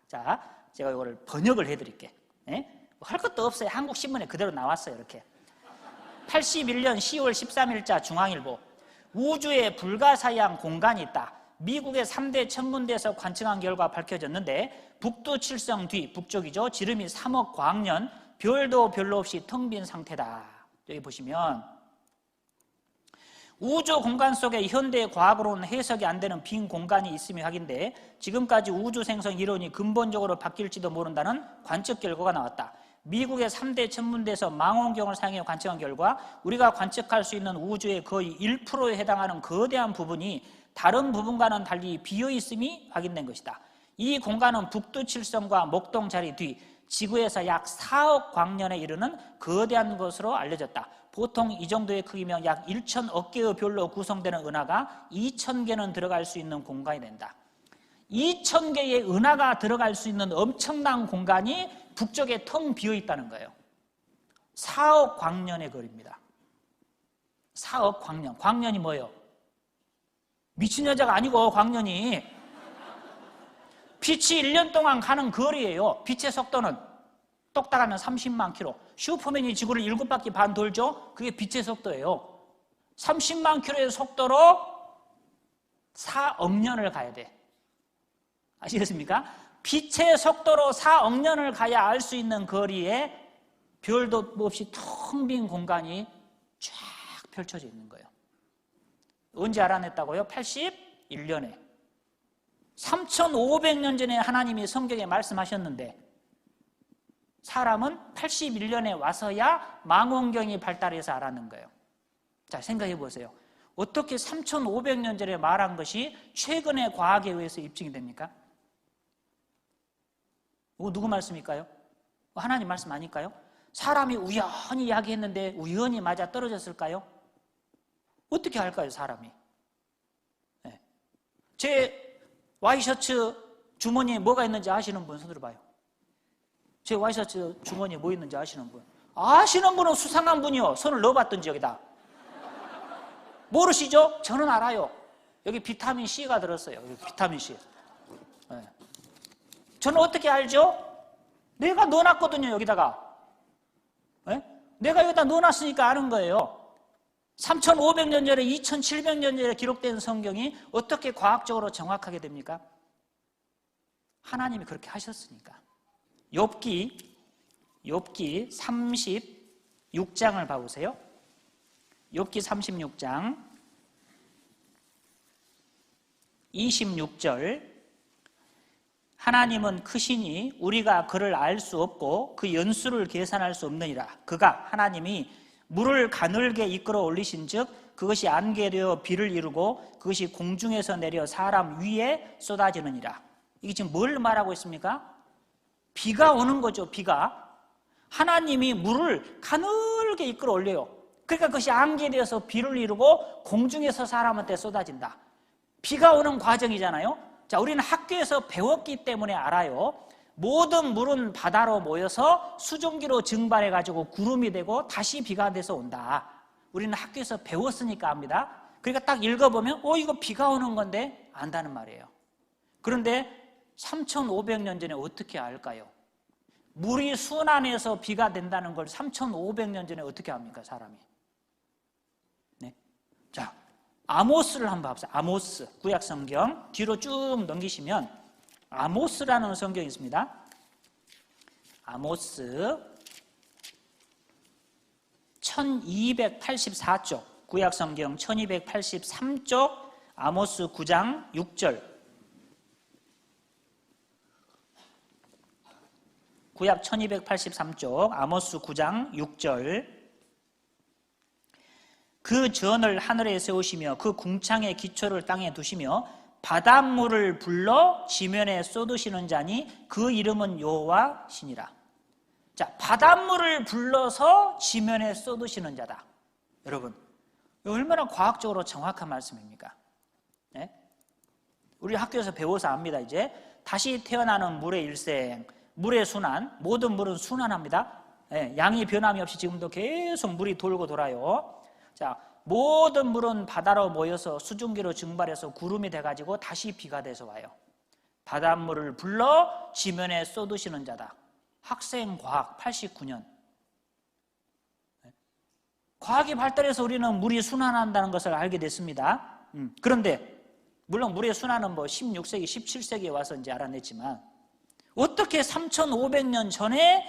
자, 제가 이거를 번역을 해드릴게요. 네? 할 것도 없어요. 한국 신문에 그대로 나왔어요. 이렇게. 81년 10월 13일자 중앙일보. 우주에 불가사의한 공간이 있다. 미국의 3대 천문대에서 관측한 결과 밝혀졌는데 북두 칠성 뒤, 북쪽이죠. 지름이 3억 광년, 별도 별로 없이 텅 빈 상태다. 여기 보시면 우주 공간 속에 현대 과학으로는 해석이 안 되는 빈 공간이 있음이 확인돼 지금까지 우주 생성 이론이 근본적으로 바뀔지도 모른다는 관측 결과가 나왔다. 미국의 3대 천문대에서 망원경을 사용해 관측한 결과 우리가 관측할 수 있는 우주의 거의 1%에 해당하는 거대한 부분이 다른 부분과는 달리 비어 있음이 확인된 것이다. 이 공간은 북두 칠성과 목동 자리 뒤 지구에서 약 4억 광년에 이르는 거대한 것으로 알려졌다. 보통 이 정도의 크기면 약 1,000억 개의 별로 구성되는 은하가 2,000개는 들어갈 수 있는 공간이 된다. 2,000개의 은하가 들어갈 수 있는 엄청난 공간이 북쪽에 텅 비어 있다는 거예요. 4억 광년의 거리입니다. 4억 광년. 광년이 뭐예요? 미친 여자가 아니고 광년이 빛이 1년 동안 가는 거리예요. 빛의 속도는 똑딱하면 30만 킬로. 슈퍼맨이 지구를 7바퀴 반 돌죠? 그게 빛의 속도예요. 30만 킬로의 속도로 4억 년을 가야 돼. 아시겠습니까? 빛의 속도로 4억 년을 가야 알 수 있는 거리에 별도 없이 텅 빈 공간이 쫙 펼쳐져 있는 거예요. 언제 알아냈다고요? 81년에. 3,500년 전에 하나님이 성경에 말씀하셨는데 사람은 81년에 와서야 망원경이 발달해서 알았는 거예요. 자, 생각해 보세요. 어떻게 3,500년 전에 말한 것이 최근의 과학에 의해서 입증이 됩니까? 이거 누구 말씀일까요? 하나님 말씀 아닐까요? 사람이 우연히 이야기했는데 우연히 맞아 떨어졌을까요? 어떻게 할까요, 사람이? 네. 제 와이셔츠 주머니에 뭐가 있는지 아시는 분 손 들어봐요. 제 와이셔츠 주머니에 뭐 있는지 아시는 분? 아시는 분은 수상한 분이요. 손을 넣어봤든지 여기다. 모르시죠? 저는 알아요. 여기 비타민 C가 들었어요. 여기 비타민 C. 네. 저는 어떻게 알죠? 내가 넣어놨거든요, 여기다가. 네? 내가 여기다 넣어놨으니까 아는 거예요. 3,500년 전에 2,700년 전에 기록된 성경이 어떻게 과학적으로 정확하게 됩니까? 하나님이 그렇게 하셨으니까. 욥기 36장을 봐보세요. 욥기 36장 26절. 하나님은 크시니 우리가 그를 알 수 없고 그 연수를 계산할 수 없느니라. 그가 하나님이 물을 가늘게 이끌어 올리신 즉 그것이 안개되어 비를 이루고 그것이 공중에서 내려 사람 위에 쏟아지느니라. 이게 지금 뭘 말하고 있습니까? 비가 오는 거죠. 비가. 하나님이 물을 가늘게 이끌어 올려요. 그러니까 그것이 안개되어서 비를 이루고 공중에서 사람한테 쏟아진다. 비가 오는 과정이잖아요. 자, 우리는 학교에서 배웠기 때문에 알아요. 모든 물은 바다로 모여서 수증기로 증발해가지고 구름이 되고 다시 비가 돼서 온다. 우리는 학교에서 배웠으니까 압니다. 그러니까 딱 읽어보면 이거 비가 오는 건데 안다는 말이에요. 그런데 3,500년 전에 어떻게 알까요? 물이 순환해서 비가 된다는 걸 3,500년 전에 어떻게 합니까, 사람이? 네. 자, 아모스를 한번 봅시다. 아모스, 구약 성경 뒤로 쭉 넘기시면 아모스라는 성경이 있습니다. 아모스 1284쪽, 구약 성경 1283쪽, 아모스 9장 6절. 구약 1283쪽, 아모스 9장 6절. 그 전을 하늘에 세우시며 그 궁창의 기초를 땅에 두시며 바닷물을 불러 지면에 쏟으시는 자니 그 이름은 여호와시니라. 자, 바닷물을 불러서 지면에 쏟으시는 자다. 여러분, 얼마나 과학적으로 정확한 말씀입니까? 네? 우리 학교에서 배워서 압니다. 이제 다시 태어나는 물의 일생, 물의 순환, 모든 물은 순환합니다. 네, 양이 변함이 없이 지금도 계속 물이 돌고 돌아요. 자, 모든 물은 바다로 모여서 수증기로 증발해서 구름이 돼가지고 다시 비가 돼서 와요. 바닷물을 불러 지면에 쏟으시는 자다. 학생과학 89년. 과학이 발달해서 우리는 물이 순환한다는 것을 알게 됐습니다. 그런데 물론 물의 순환은 16세기, 17세기에 와서 이제 알아냈지만 어떻게 3,500년 전에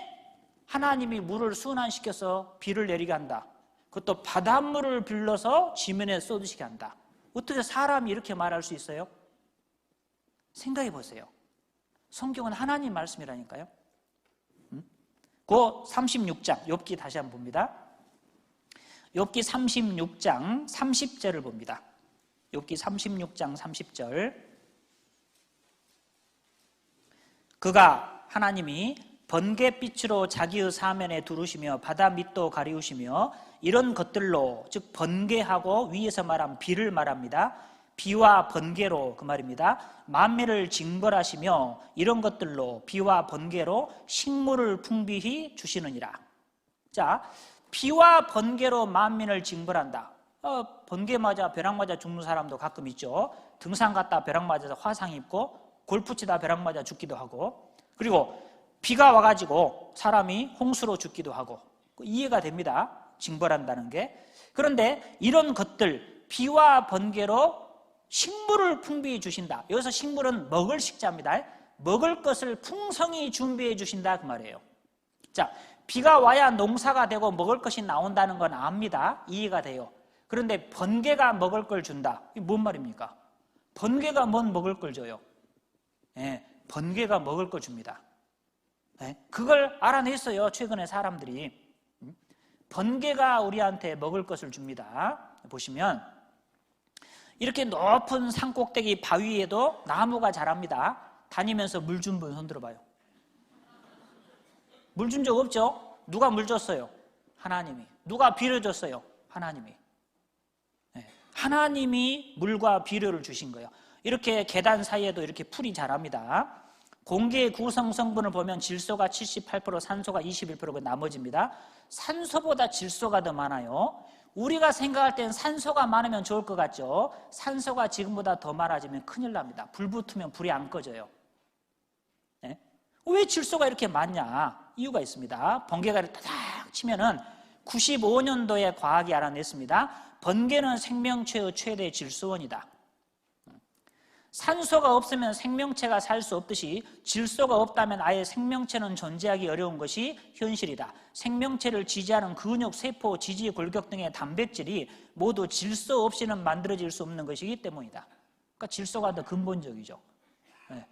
하나님이 물을 순환시켜서 비를 내리게 한다. 그것도 바닷물을 불러서 지면에 쏟으시게 한다. 어떻게 사람이 이렇게 말할 수 있어요? 생각해 보세요. 성경은 하나님 말씀이라니까요. 그 36장, 욥기 다시 한번 봅니다. 욥기 36장 30절을 봅니다. 욥기 36장 30절. 그가 하나님이 번갯빛으로 자기의 사면에 두르시며 바다 밑도 가리우시며 이런 것들로, 즉 번개하고 위에서 말한 비를 말합니다. 비와 번개로, 그 말입니다. 만민을 징벌하시며 이런 것들로, 비와 번개로 식물을 풍비히 주시느니라. 자, 비와 번개로 만민을 징벌한다. 번개 맞아 벼락 맞아 죽는 사람도 가끔 있죠. 등산 갔다 벼락 맞아서 화상 입고 골프 치다 벼락 맞아 죽기도 하고, 그리고 비가 와가지고 사람이 홍수로 죽기도 하고, 이해가 됩니다. 징벌한다는 게. 그런데 이런 것들, 비와 번개로 식물을 풍비해 주신다. 여기서 식물은 먹을 식자입니다. 먹을 것을 풍성히 준비해 주신다, 그 말이에요. 자, 비가 와야 농사가 되고 먹을 것이 나온다는 건 압니다. 이해가 돼요. 그런데 번개가 먹을 걸 준다. 이게 뭔 말입니까? 번개가 뭔 먹을 걸 줘요? 네, 번개가 먹을 걸 줍니다. 네, 그걸 알아냈어요, 최근에 사람들이. 번개가 우리한테 먹을 것을 줍니다. 보시면 이렇게 높은 산꼭대기 바위에도 나무가 자랍니다. 다니면서 물 준 분 손 들어봐요. 물 준 적 없죠? 누가 물 줬어요? 하나님이. 누가 비를 줬어요? 하나님이. 네, 하나님이 물과 비료를 주신 거예요. 이렇게 계단 사이에도 이렇게 풀이 자랍니다. 공기의 구성 성분을 보면 질소가 78%, 산소가 21%가 나머지입니다. 산소보다 질소가 더 많아요. 우리가 생각할 땐 산소가 많으면 좋을 것 같죠? 산소가 지금보다 더 많아지면 큰일 납니다. 불 붙으면 불이 안 꺼져요. 네? 왜 질소가 이렇게 많냐? 이유가 있습니다. 번개가 타닥 치면은 95년도에 과학이 알아냈습니다. 번개는 생명체의 최대 질소원이다. 산소가 없으면 생명체가 살 수 없듯이 질소가 없다면 아예 생명체는 존재하기 어려운 것이 현실이다. 생명체를 지지하는 근육, 세포, 지지, 골격 등의 단백질이 모두 질소 없이는 만들어질 수 없는 것이기 때문이다. 그러니까 질소가 더 근본적이죠. 네.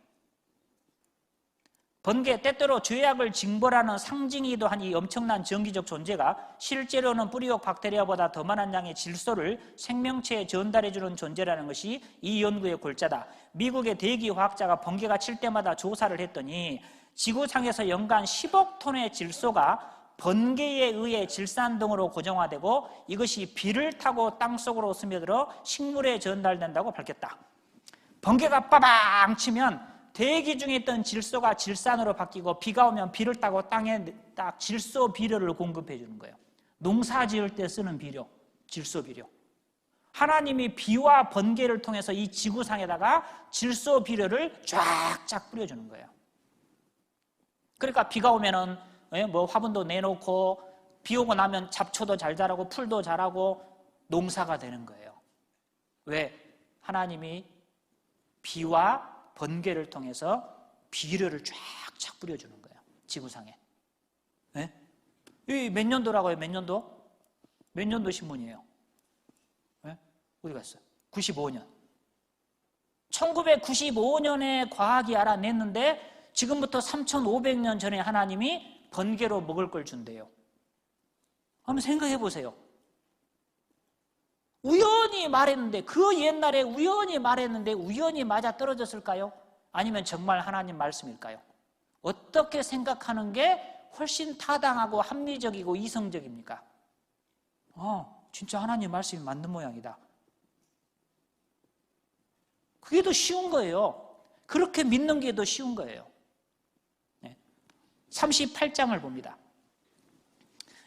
번개, 때때로 죄악을 징벌하는 상징이기도 한 이 엄청난 전기적 존재가 실제로는 뿌리옥 박테리아보다 더 많은 양의 질소를 생명체에 전달해주는 존재라는 것이 이 연구의 골자다. 미국의 대기화학자가 번개가 칠 때마다 조사를 했더니 지구상에서 연간 10억 톤의 질소가 번개에 의해 질산등으로 고정화되고 이것이 비를 타고 땅속으로 스며들어 식물에 전달된다고 밝혔다. 번개가 빠방 치면 대기 중에 있던 질소가 질산으로 바뀌고 비가 오면 비를 따고 땅에 딱 질소 비료를 공급해 주는 거예요. 농사 지을 때 쓰는 비료, 질소 비료. 하나님이 비와 번개를 통해서 이 지구상에다가 질소 비료를 쫙쫙 뿌려주는 거예요. 그러니까 비가 오면은 뭐 화분도 내놓고 비 오고 나면 잡초도 잘 자라고 풀도 자라고 농사가 되는 거예요. 왜? 하나님이 비와 번개를 통해서 비료를 쫙쫙 뿌려주는 거예요. 지구상에. 네? 이 몇 년도라고요? 몇 년도? 몇 년도 신문이에요? 네? 어디 갔어요? 95년. 1995년에 과학이 알아냈는데 지금부터 3,500년 전에 하나님이 번개로 먹을 걸 준대요. 한번 생각해 보세요. 우연히 말했는데, 그 옛날에 우연히 말했는데 우연히 맞아 떨어졌을까요? 아니면 정말 하나님 말씀일까요? 어떻게 생각하는 게 훨씬 타당하고 합리적이고 이성적입니까? 진짜 하나님 말씀이 맞는 모양이다. 그게 더 쉬운 거예요. 그렇게 믿는 게 더 쉬운 거예요. 38장을 봅니다.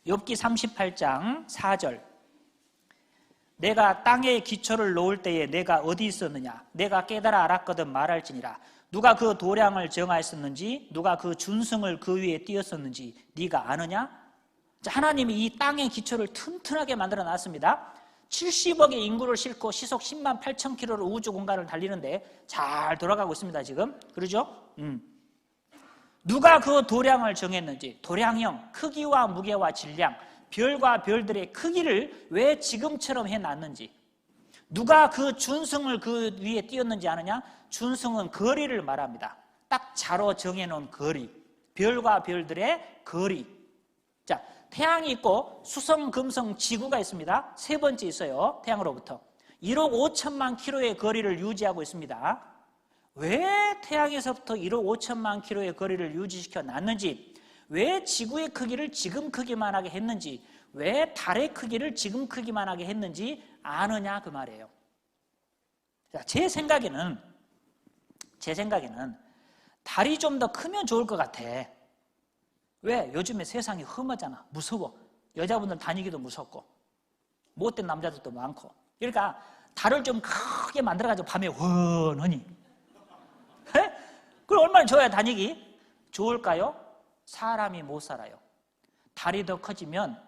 욥기 38장 4절. 내가 땅에 기초를 놓을 때에 내가 어디 있었느냐? 내가 깨달아 알았거든 말할지니라. 누가 그 도량을 정하였었는지, 누가 그 준성을 그 위에 띄었었는지 네가 아느냐? 자, 하나님이 이 땅의 기초를 튼튼하게 만들어 놨습니다. 70억의 인구를 싣고 시속 10만 8천 킬로로 우주 공간을 달리는데 잘 돌아가고 있습니다, 지금. 그러죠? 누가 그 도량을 정했는지, 도량형, 크기와 무게와 질량, 별과 별들의 크기를 왜 지금처럼 해놨는지, 누가 그 준성을 그 위에 띄었는지 아느냐? 준성은 거리를 말합니다. 딱 자로 정해놓은 거리, 별과 별들의 거리. 자, 태양이 있고 수성, 금성, 지구가 있습니다. 세 번째 있어요. 태양으로부터 1억 5천만 킬로의 거리를 유지하고 있습니다. 왜 태양에서부터 1억 5천만 킬로의 거리를 유지시켜 놨는지, 왜 지구의 크기를 지금 크기만 하게 했는지, 왜 달의 크기를 지금 크기만 하게 했는지 아느냐 그 말이에요. 자, 제 생각에는 달이 좀 더 크면 좋을 것 같아. 왜? 요즘에 세상이 험하잖아. 무서워. 여자분들 다니기도 무섭고 못된 남자들도 많고. 그러니까 달을 좀 크게 만들어가지고 밤에 훤하니. 그럼 얼마나 좋아요, 다니기? 좋을까요? 사람이 못 살아요. 달이 더 커지면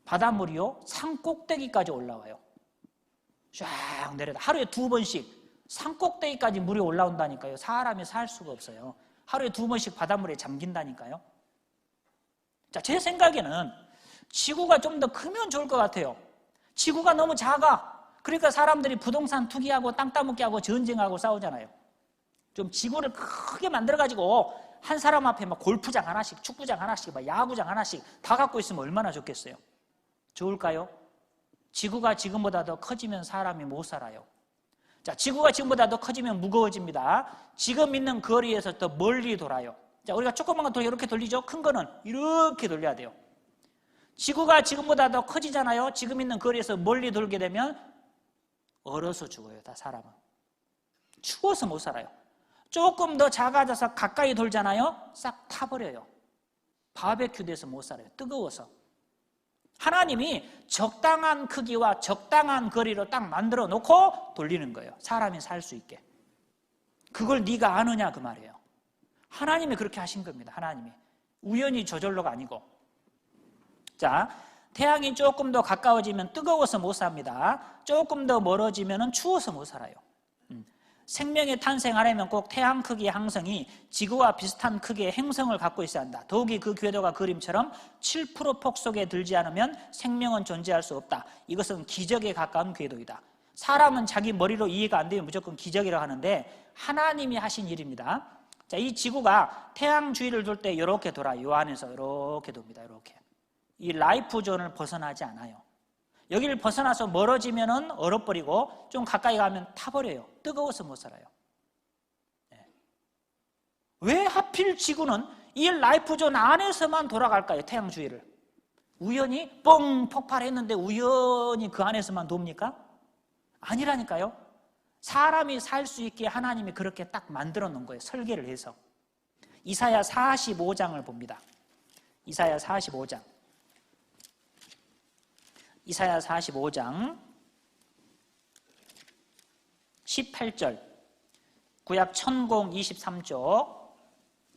바닷물이요, 산 꼭대기까지 올라와요. 쫙 내려다. 하루에 2번씩 산 꼭대기까지 물이 올라온다니까요. 사람이 살 수가 없어요. 하루에 2번씩 바닷물에 잠긴다니까요. 자, 제 생각에는 지구가 좀 더 크면 좋을 것 같아요. 지구가 너무 작아. 그러니까 사람들이 부동산 투기하고 땅 따먹기 하고 전쟁하고 싸우잖아요. 좀 지구를 크게 만들어가지고 한 사람 앞에 막 골프장 하나씩, 축구장 하나씩, 막 야구장 하나씩 다 갖고 있으면 얼마나 좋겠어요. 좋을까요? 지구가 지금보다 더 커지면 사람이 못 살아요. 자, 지구가 지금보다 더 커지면 무거워집니다. 지금 있는 거리에서 더 멀리 돌아요. 자, 우리가 조그만 거 이렇게 돌리죠? 큰 거는 이렇게 돌려야 돼요. 지구가 지금보다 더 커지잖아요. 지금 있는 거리에서 멀리 돌게 되면 얼어서 죽어요, 다 사람은. 추워서 못 살아요. 조금 더 작아져서 가까이 돌잖아요. 싹 타버려요. 바베큐 돼서 못 살아요. 뜨거워서. 하나님이 적당한 크기와 적당한 거리로 딱 만들어 놓고 돌리는 거예요. 사람이 살 수 있게. 그걸 네가 아느냐 그 말이에요. 하나님이 그렇게 하신 겁니다. 하나님이. 우연히 저절로가 아니고. 자, 태양이 조금 더 가까워지면 뜨거워서 못 삽니다. 조금 더 멀어지면 추워서 못 살아요. 생명이 탄생하려면 꼭 태양 크기의 항성이 지구와 비슷한 크기의 행성을 갖고 있어야 한다. 더욱이 그 궤도가 그림처럼 7% 폭속에 들지 않으면 생명은 존재할 수 없다. 이것은 기적에 가까운 궤도이다. 사람은 자기 머리로 이해가 안 되면 무조건 기적이라고 하는데 하나님이 하신 일입니다. 자, 이 지구가 태양 주위를 돌 때 이렇게 돌아요. 요 안에서 이렇게 돕니다. 이렇게. 이 라이프 존을 벗어나지 않아요. 여기를 벗어나서 멀어지면은 얼어버리고 좀 가까이 가면 타버려요. 뜨거워서 못 살아요. 네. 왜 하필 지구는 이 라이프 존 안에서만 돌아갈까요? 태양 주위를. 우연히 뻥 폭발했는데 우연히 그 안에서만 돕니까? 아니라니까요. 사람이 살 수 있게 하나님이 그렇게 딱 만들어 놓은 거예요. 설계를 해서. 이사야 45장을 봅니다. 이사야 45장. 이사야 45장 18절. 구약 천공 23쪽.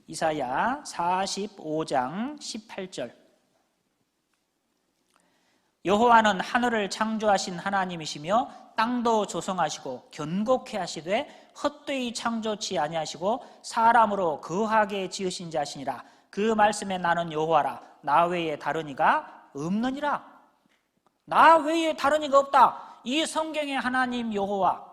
이사야 45장 18절. 여호와는 하늘을 창조하신 하나님이시며 땅도 조성하시고 견고케 하시되 헛되이 창조치 아니하시고 사람으로 거하게 지으신 자시니라. 그 말씀에 나는 여호와라. 나 외에 다른 이가 없느니라. 나 외에 다른 이가 없다. 이 성경의 하나님 여호와,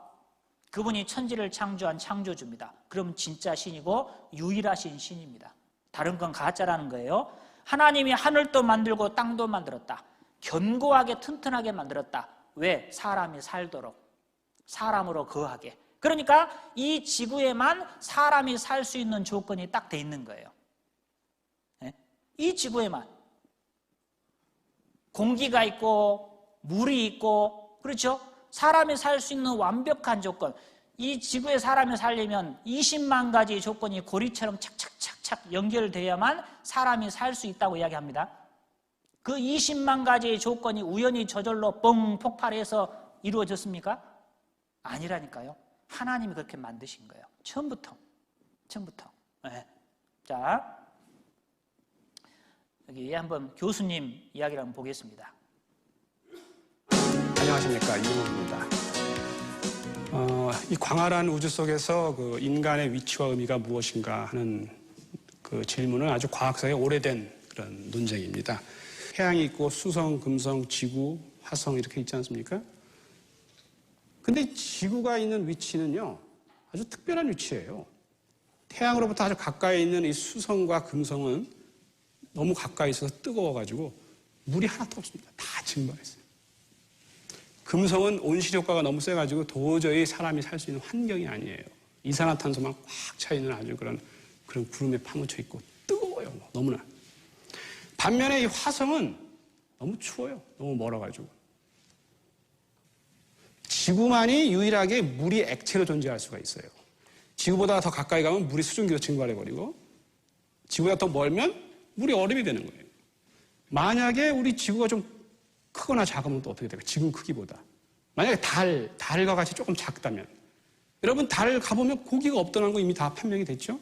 그분이 천지를 창조한 창조주입니다. 그럼 진짜 신이고 유일하신 신입니다. 다른 건 가짜라는 거예요. 하나님이 하늘도 만들고 땅도 만들었다. 견고하게 튼튼하게 만들었다. 왜? 사람이 살도록, 사람으로 거하게. 그러니까 이 지구에만 사람이 살 수 있는 조건이 딱 돼 있는 거예요. 이 지구에만 공기가 있고 물이 있고, 그렇죠? 사람이 살 수 있는 완벽한 조건. 이 지구에 사람이 살려면 20만 가지 조건이 고리처럼 착착착착 연결되어야만 사람이 살 수 있다고 이야기합니다. 그 20만 가지의 조건이 우연히 저절로 뻥 폭발해서 이루어졌습니까? 아니라니까요. 하나님이 그렇게 만드신 거예요. 처음부터. 네. 자, 여기 한번 교수님 이야기를 한번 보겠습니다. 안녕하십니까, 이용호입니다. 이 광활한 우주 속에서 그 인간의 위치와 의미가 무엇인가 하는 그 질문은 아주 과학사에 오래된 그런 논쟁입니다. 태양이 있고 수성, 금성, 지구, 화성 이렇게 있지 않습니까? 근데 지구가 있는 위치는요, 아주 특별한 위치예요. 태양으로부터 아주 가까이 있는 이 수성과 금성은 너무 가까이 있어서 뜨거워가지고 물이 하나도 없습니다. 다 증발했어요. 금성은 온실 효과가 너무 세가지고 도저히 사람이 살 수 있는 환경이 아니에요. 이산화탄소만 꽉 차 있는 아주 그런 구름에 파묻혀 있고 뜨거워요. 너무나. 반면에 이 화성은 너무 추워요. 너무 멀어가지고. 지구만이 유일하게 물이 액체로 존재할 수가 있어요. 지구보다 더 가까이 가면 물이 수증기로 증발해버리고, 지구보다 더 멀면 물이 얼음이 되는 거예요. 만약에 우리 지구가 좀 크거나 작으면 또 어떻게 될까요? 지구 크기보다. 만약에 달과 같이 조금 작다면, 여러분 달 가보면 고기가 없다는 거 이미 다 판명이 됐죠?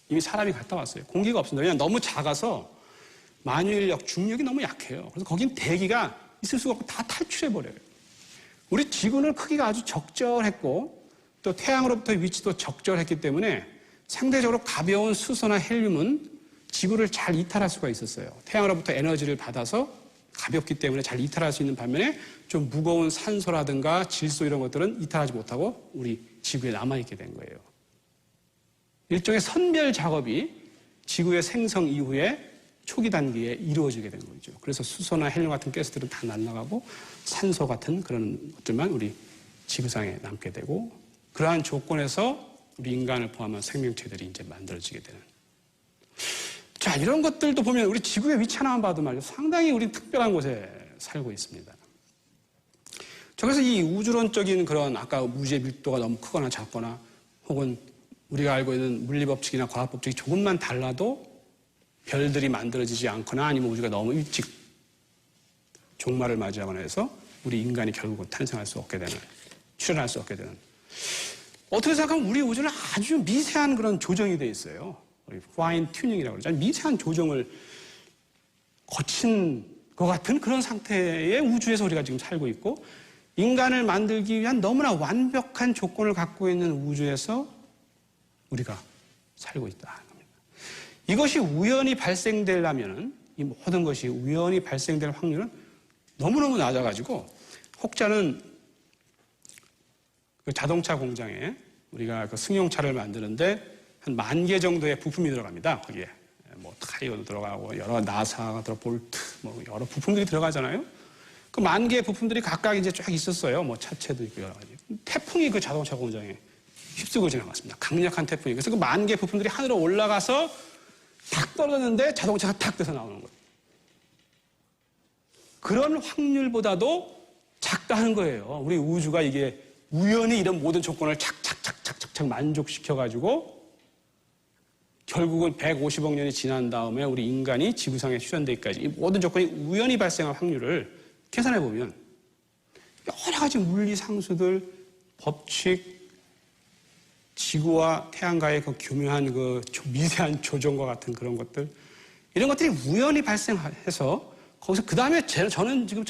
이미 사람이 갔다 왔어요. 공기가 없습니다. 왜냐하면 너무 작아서 만유인력, 중력이 너무 약해요. 그래서 거긴 대기가 있을 수가 없고 다 탈출해버려요. 우리 지구는 크기가 아주 적절했고 또 태양으로부터 위치도 적절했기 때문에 상대적으로 가벼운 수소나 헬륨은 지구를 잘 이탈할 수가 있었어요. 태양으로부터 에너지를 받아서 가볍기 때문에 잘 이탈할 수 있는 반면에 좀 무거운 산소라든가 질소 이런 것들은 이탈하지 못하고 우리 지구에 남아있게 된 거예요. 일종의 선별 작업이 지구의 생성 이후에 초기 단계에 이루어지게 된 거죠. 그래서 수소나 헬륨 같은 가스들은 다 날아가고 산소 같은 그런 것들만 우리 지구상에 남게 되고, 그러한 조건에서 우리 인간을 포함한 생명체들이 이제 만들어지게 되는. 자, 이런 것들도 보면 우리 지구의 위치 하나만 봐도 말이죠. 상당히 우리 특별한 곳에 살고 있습니다. 그래서 이 우주론적인 그런 아까 우주의 밀도가 너무 크거나 작거나 혹은 우리가 알고 있는 물리법칙이나 과학법칙이 조금만 달라도 별들이 만들어지지 않거나 아니면 우주가 너무 일찍 종말을 맞이하거나 해서 우리 인간이 결국은 탄생할 수 없게 되는, 출현할 수 없게 되는. 어떻게 생각하면 우리 우주는 아주 미세한 그런 조정이 돼 있어요. 파인 튜닝이라고 그러죠. 미세한 조정을 거친 것 같은 그런 상태의 우주에서 우리가 지금 살고 있고, 인간을 만들기 위한 너무나 완벽한 조건을 갖고 있는 우주에서 우리가 살고 있다. 이것이 우연히 발생되려면은, 이 모든 것이 우연히 발생될 확률은 너무너무 낮아가지고, 혹자는 그 자동차 공장에 우리가 그 승용차를 만드는데 한 10,000개 정도의 부품이 들어갑니다. 거기에 뭐 타이어도 들어가고 여러 나사가 들어 볼트 뭐 여러 부품들이 들어가잖아요. 그 10,000개의 부품들이 각각 이제 쫙 있었어요. 뭐 차체도 있고 여러 가지. 태풍이 그 자동차 공장에 휩쓸고 지나갔습니다. 강력한 태풍이. 그래서 그 10,000개 부품들이 하늘로 올라가서 탁 떨어졌는데 자동차가 탁 떠서 나오는 거예요. 그런 확률보다도 작다는 거예요. 우리 우주가 이게 우연히 이런 모든 조건을 착착 만족시켜가지고 결국은 150억 년이 지난 다음에 우리 인간이 지구상에 출현되기까지 이 모든 조건이 우연히 발생할 확률을 계산해 보면 여러 가지 물리 상수들, 법칙, 지구와 태양과의 그 교묘한 그 미세한 조정과 같은 그런 것들, 이런 것들이 우연히 발생해서 거기서 그 다음에 저는 지금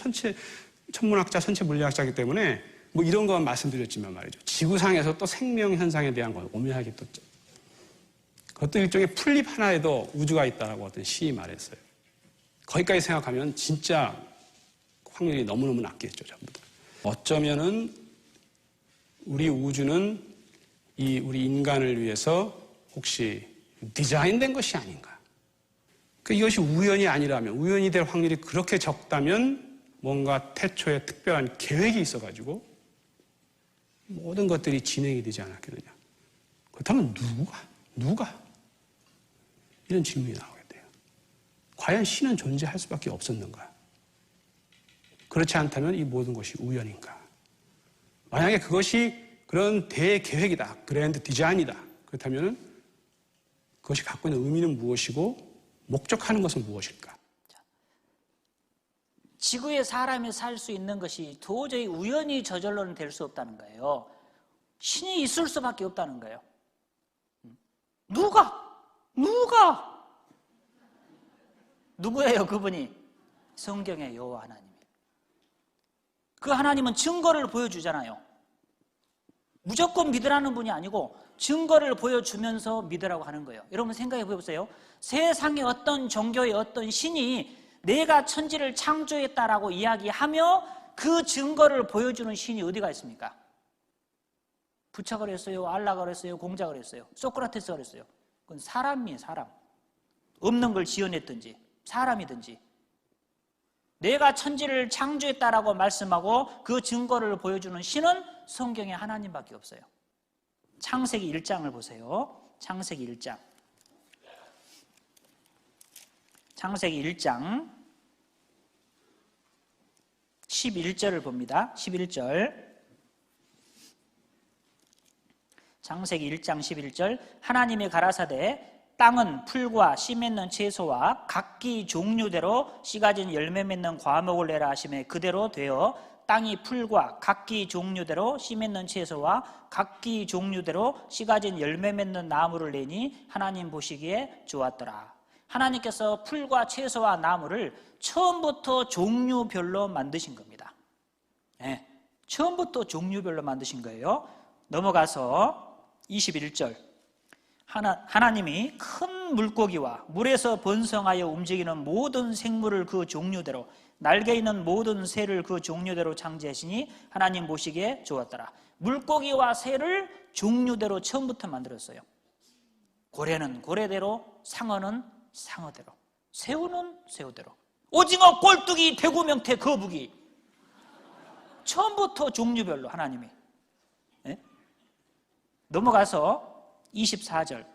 천문학자, 천체 물리학자이기 때문에 뭐 이런 것만 말씀드렸지만 말이죠. 지구상에서 또 생명 현상에 대한 걸 오묘하게 또 그것도 일종의 풀잎 하나에도 우주가 있다라고 어떤 시인이 말했어요. 거기까지 생각하면 진짜 확률이 너무너무 낮겠죠, 전부 다. 어쩌면은 우리 우주는 우리 인간을 위해서 혹시 디자인된 것이 아닌가. 이것이 우연이 아니라면, 우연이 될 확률이 그렇게 적다면 뭔가 태초에 특별한 계획이 있어가지고 모든 것들이 진행이 되지 않았겠느냐. 그렇다면 누가? 이런 질문이 나오게 돼요. 과연 신은 존재할 수밖에 없었는가? 그렇지 않다면 이 모든 것이 우연인가? 만약에 그것이 그런 대계획이다, 그랜드 디자인이다. 그렇다면 그것이 갖고 있는 의미는 무엇이고 목적하는 것은 무엇일까? 지구에 사람이 살 수 있는 것이 도저히 우연히 저절로는 될 수 없다는 거예요. 신이 있을 수밖에 없다는 거예요. 누구예요, 그분이? 성경의 여호와 하나님. 그 하나님은 증거를 보여주잖아요. 무조건 믿으라는 분이 아니고 증거를 보여주면서 믿으라고 하는 거예요. 여러분 생각해 보세요. 세상의 어떤 종교의 어떤 신이 내가 천지를 창조했다라고 이야기하며 그 증거를 보여주는 신이 어디가 있습니까? 부처가 그랬어요, 알라가 그랬어요, 공자가 그랬어요, 소크라테스가 그랬어요. 그건 사람이에요, 사람. 없는 걸 지어냈든지 사람이든지. 내가 천지를 창조했다라고 말씀하고 그 증거를 보여주는 신은 성경의 하나님밖에 없어요. 창세기 1장을 보세요. 창세기 1장. 창세기 1장 11절을 봅니다. 11절. 창세기 1장 11절. 하나님이 가라사대 땅은 풀과 씨 맺는 채소와 각기 종류대로 씨 가진 열매 맺는 과목을 내라 하시매 그대로 되어 땅이 풀과 각기 종류대로 씨 맺는 채소와 각기 종류대로 씨 가진 열매 맺는 나무를 내니 하나님 보시기에 좋았더라. 하나님께서 풀과 채소와 나무를 처음부터 종류별로 만드신 겁니다. 네, 처음부터 종류별로 만드신 거예요. 넘어가서 21절. 하나님이 큰 물고기와 물에서 번성하여 움직이는 모든 생물을 그 종류대로, 날개 있는 모든 새를 그 종류대로 창조하시니 하나님 보시기에 좋았더라. 물고기와 새를 종류대로 처음부터 만들었어요. 고래는 고래대로, 상어는 상어대로, 새우는 새우대로, 오징어, 꼴뚜기, 대구, 명태, 거북이, 처음부터 종류별로 하나님이. 네? 넘어가서 24절.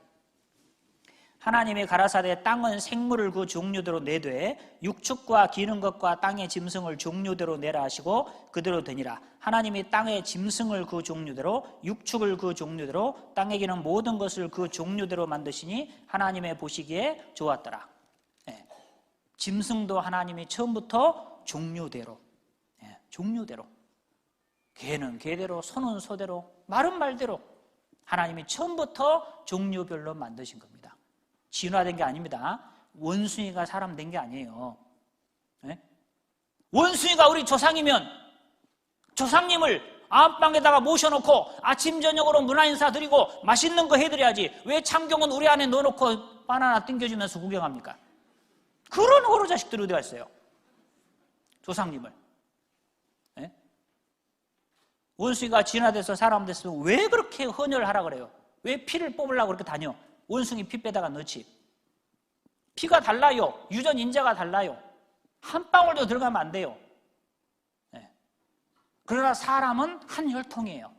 하나님이 가라사대 땅은 생물을 그 종류대로 내되 육축과 기는 것과 땅의 짐승을 종류대로 내라 하시고 그대로 되니라. 하나님이 땅의 짐승을 그 종류대로, 육축을 그 종류대로, 땅에 기는 모든 것을 그 종류대로 만드시니 하나님의 보시기에 좋았더라. 네. 짐승도 하나님이 처음부터 종류대로, 네. 종류대로, 개는 개대로, 소는 소대로, 말은 말대로 하나님이 처음부터 종류별로 만드신 겁니다. 진화된 게 아닙니다. 원숭이가 사람 된 게 아니에요. 네? 원숭이가 우리 조상이면 조상님을 안방에다가 모셔놓고 아침 저녁으로 문화인사 드리고 맛있는 거 해드려야지. 왜 참경은 우리 안에 넣어놓고 바나나 땡겨주면서 구경합니까? 그런 호로 자식들이 어디 갔어요? 조상님을. 네? 원숭이가 진화돼서 사람 됐으면 왜 그렇게 헌혈하라 그래요? 왜 피를 뽑으려고 그렇게 다녀? 원숭이 피 빼다가 넣지. 피가 달라요. 유전 인자가 달라요. 한 방울도 들어가면 안 돼요. 네. 그러나 사람은 한 혈통이에요.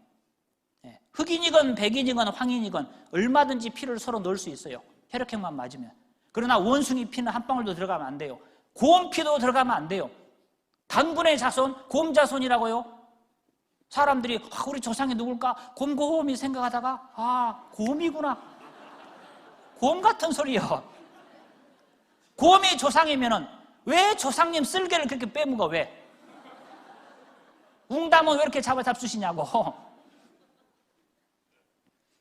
네. 흑인이건 백인이건 황인이건 얼마든지 피를 서로 넣을 수 있어요. 혈액형만 맞으면. 그러나 원숭이 피는 한 방울도 들어가면 안 돼요. 곰 피도 들어가면 안 돼요. 단군의 자손, 곰 자손이라고요. 사람들이 우리 조상이 누굴까 곰곰이 생각하다가 곰이구나. 곰 같은 소리요. 곰이 조상이면은 왜 조상님 쓸개를 그렇게 빼먹어? 왜? 웅담은 왜 이렇게 잡수시냐고.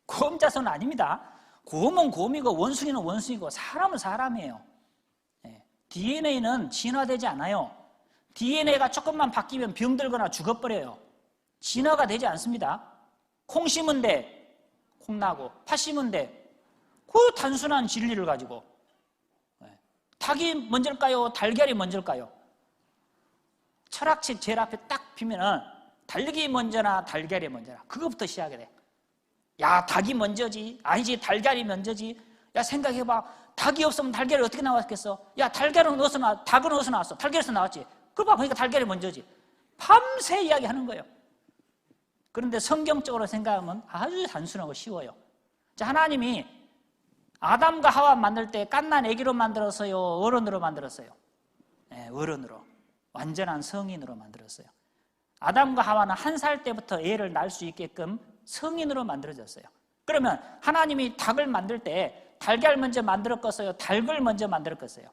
곰 자손은 아닙니다. 곰은 곰이고 원숭이는 원숭이고 사람은 사람이에요. DNA는 진화되지 않아요. DNA가 조금만 바뀌면 병들거나 죽어버려요. 진화가 되지 않습니다. 콩 심은 데 콩 나고 팥 심은 데 그 단순한 진리를 가지고 닭이 먼저일까요? 달걀이 먼저일까요? 철학책 제일 앞에 딱 피면은 닭이 먼저나 달걀이 먼저나 그거부터 시작이 돼. 야, 닭이 먼저지. 아니지, 달걀이 먼저지. 야, 생각해봐. 닭이 없으면 달걀이 어떻게 나왔겠어? 야, 닭은 어디서 나왔어? 달걀에서 나왔지. 그거 봐, 그러니까 달걀이 먼저지. 밤새 이야기하는 거예요. 그런데 성경적으로 생각하면 아주 단순하고 쉬워요. 자, 하나님이 아담과 하와 만들 때 갓난 아기로 만들었어요? 어른으로 만들었어요? 네, 어른으로. 완전한 성인으로 만들었어요. 아담과 하와는 1살 때부터 애를 낳을 수 있게끔 성인으로 만들어졌어요. 그러면 하나님이 닭을 만들 때 달걀 먼저 만들었겠어요? 닭을 먼저 만들었겠어요?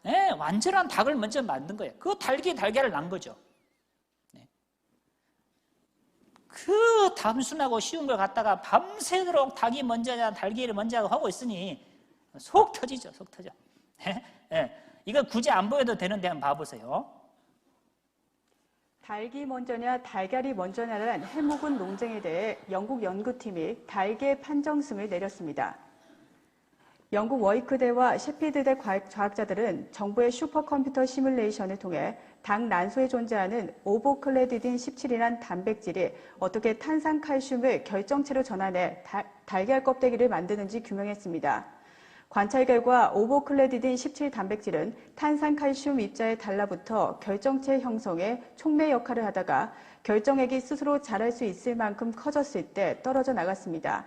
네, 완전한 닭을 먼저 만든 거예요. 그 닭이 달걀을 낳은 거죠. 네. 그 단순하고 쉬운 걸 갖다가 밤새도록 닭이 먼저냐 달걀이 먼저냐고 하고 있으니 속 터지죠. 속 터져. 네? 네. 이거 굳이 안 보여도 되는데 한번 봐보세요. 닭이 먼저냐 달걀이 먼저냐라는 해묵은 논쟁에 대해 영국 연구팀이 닭의 판정승을 내렸습니다. 영국 워이크대와 셰필드대 과학자들은 정부의 슈퍼컴퓨터 시뮬레이션을 통해 닭 난소에 존재하는 오보클레디딘 17이라는 단백질이 어떻게 탄산칼슘을 결정체로 전환해 달걀 껍데기를 만드는지 규명했습니다. 관찰 결과 오보클레디딘 17 단백질은 탄산칼슘 입자에 달라붙어 결정체 형성에 촉매 역할을 하다가 결정액이 스스로 자랄 수 있을 만큼 커졌을 때 떨어져 나갔습니다.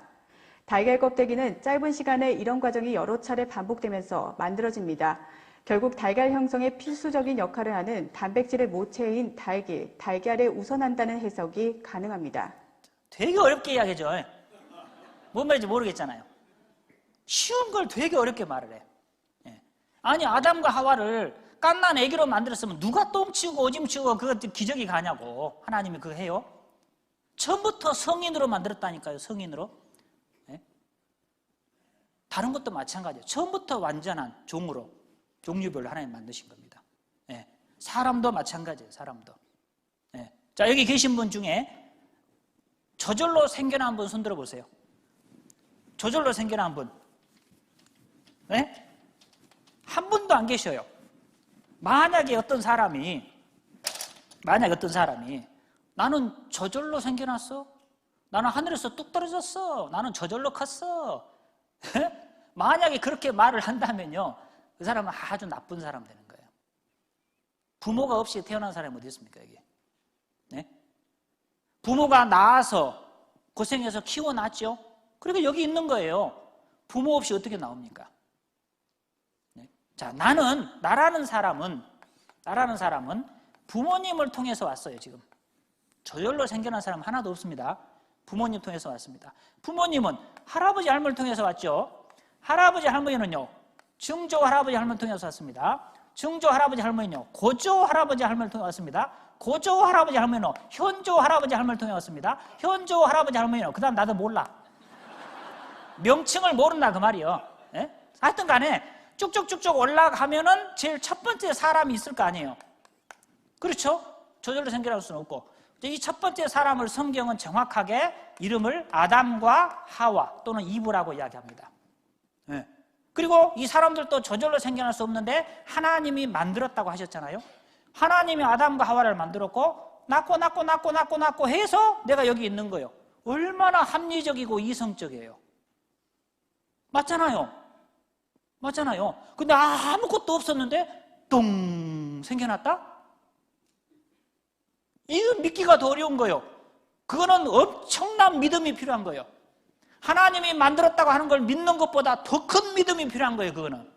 달걀 껍데기는 짧은 시간에 이런 과정이 여러 차례 반복되면서 만들어집니다. 결국 달걀 형성에 필수적인 역할을 하는 단백질의 모체인 닭이 달걀에 우선한다는 해석이 가능합니다. 되게 어렵게 이야기죠. 뭔 말인지 모르겠잖아요. 쉬운 걸 되게 어렵게 말을 해. 아니, 아담과 하와를 갓난 아기로 만들었으면 누가 똥 치우고 오줌 치우고 그것 기저귀 가냐고. 하나님이 그거 해요? 처음부터 성인으로 만들었다니까요. 성인으로. 다른 것도 마찬가지예요. 처음부터 완전한 종으로 종류별로 하나님 만드신 겁니다. 사람도 마찬가지예요. 사람도. 자, 여기 계신 분 중에 저절로 생겨난 분 손들어 보세요. 저절로 생겨난 분. 한 분도 안 계셔요. 만약에 어떤 사람이 나는 저절로 생겨났어. 나는 하늘에서 뚝 떨어졌어. 나는 저절로 컸어. 만약에 그렇게 말을 한다면요, 그 사람은 아주 나쁜 사람 되는 거예요. 부모가 없이 태어난 사람이 어디 있습니까, 이게? 부모가 낳아서 고생해서 키워놨죠? 그리고 여기 있는 거예요. 부모 없이 어떻게 나옵니까? 자, 나라는 사람은 부모님을 통해서 왔어요, 지금. 저절로 생겨난 사람 하나도 없습니다. 부모님 통해서 왔습니다. 부모님은 할아버지 할머니를 통해서 왔죠. 할아버지 할머니는요, 증조 할아버지 할머니를 통해서 왔습니다. 증조 할아버지 할머니는요, 고조 할아버지 할머니를 통해서 왔습니다. 고조 할아버지 할머니는 현조 할아버지 할머니를 통해 왔습니다. 현조 할아버지 할머니는 그 다음 나도 몰라. 명칭을 모른다 그 말이에요. 하여튼 간에 쭉쭉쭉쭉 올라가면은 제일 첫 번째 사람이 있을 거 아니에요. 그렇죠? 저절로 생겨날 수는 없고. 이 첫 번째 사람을 성경은 정확하게 이름을 아담과 하와 또는 이브라고 이야기합니다. 그리고 이 사람들도 저절로 생겨날 수 없는데 하나님이 만들었다고 하셨잖아요. 하나님이 아담과 하와를 만들었고 낳고 해서 내가 여기 있는 거예요. 얼마나 합리적이고 이성적이에요. 맞잖아요. 근데 아무것도 없었는데 똥 생겨났다? 이거 믿기가 더 어려운 거예요. 그거는 엄청난 믿음이 필요한 거예요. 하나님이 만들었다고 하는 걸 믿는 것보다 더 큰 믿음이 필요한 거예요. 그거는.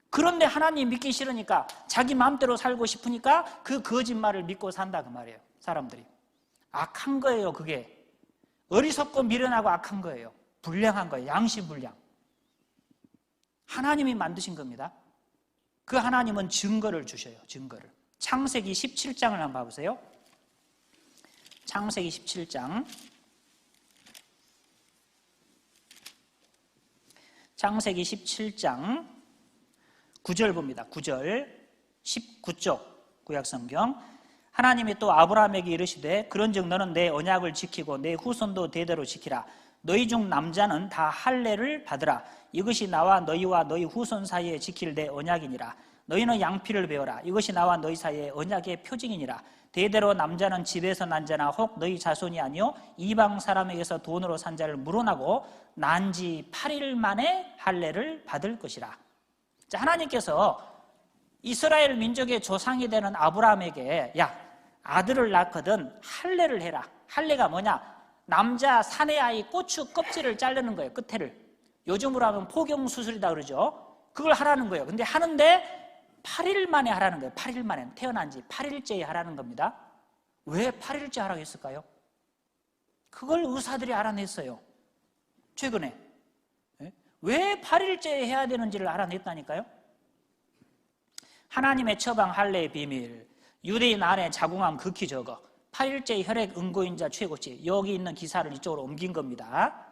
그런데 하나님 믿기 싫으니까 자기 마음대로 살고 싶으니까 그 거짓말을 믿고 산다 그 말이에요. 사람들이. 악한 거예요, 그게. 어리석고 미련하고 악한 거예요. 불량한 거예요. 양심불량. 하나님이 만드신 겁니다. 그 하나님은 증거를 주셔요. 증거를. 창세기 17장을 한번 봐보세요. 창세기 17장. 창세기 17장 9절 봅니다. 9절 19쪽 구약성경. 하나님이 또 아브라함에게 이르시되 그런즉 너는 내 언약을 지키고 내 후손도 대대로 지키라. 너희 중 남자는 다 할례를 받으라. 이것이 나와 너희와 너희 후손 사이에 지킬 내 언약이니라. 너희는 양피를 베어라. 이것이 나와 너희 사이의 언약의 표징이니라. 대대로 남자는 집에서 난 자나 혹 너희 자손이 아니요 이방 사람에게서 돈으로 산 자를 물어나고 난 지 8일 만에 할례를 받을 것이라. 자, 하나님께서 이스라엘 민족의 조상이 되는 아브라함에게 야, 아들을 낳거든 할례를 해라. 할례가 뭐냐? 남자 사내 아이 고추 껍질을 자르는 거예요. 끝에를. 요즘으로 하면 포경수술이다 그러죠. 그걸 하라는 거예요. 근데 하는데 8일 만에 하라는 거예요. 8일 만에. 태어난 지 8일째에 하라는 겁니다. 왜 8일째 하라고 했을까요? 그걸 의사들이 알아냈어요. 최근에. 왜 8일째에 해야 되는지를 알아냈다니까요. 하나님의 처방 할례의 비밀. 유대인 안에 자궁암 극히 적어. 8일째 혈액 응고인자 최고치. 여기 있는 기사를 이쪽으로 옮긴 겁니다.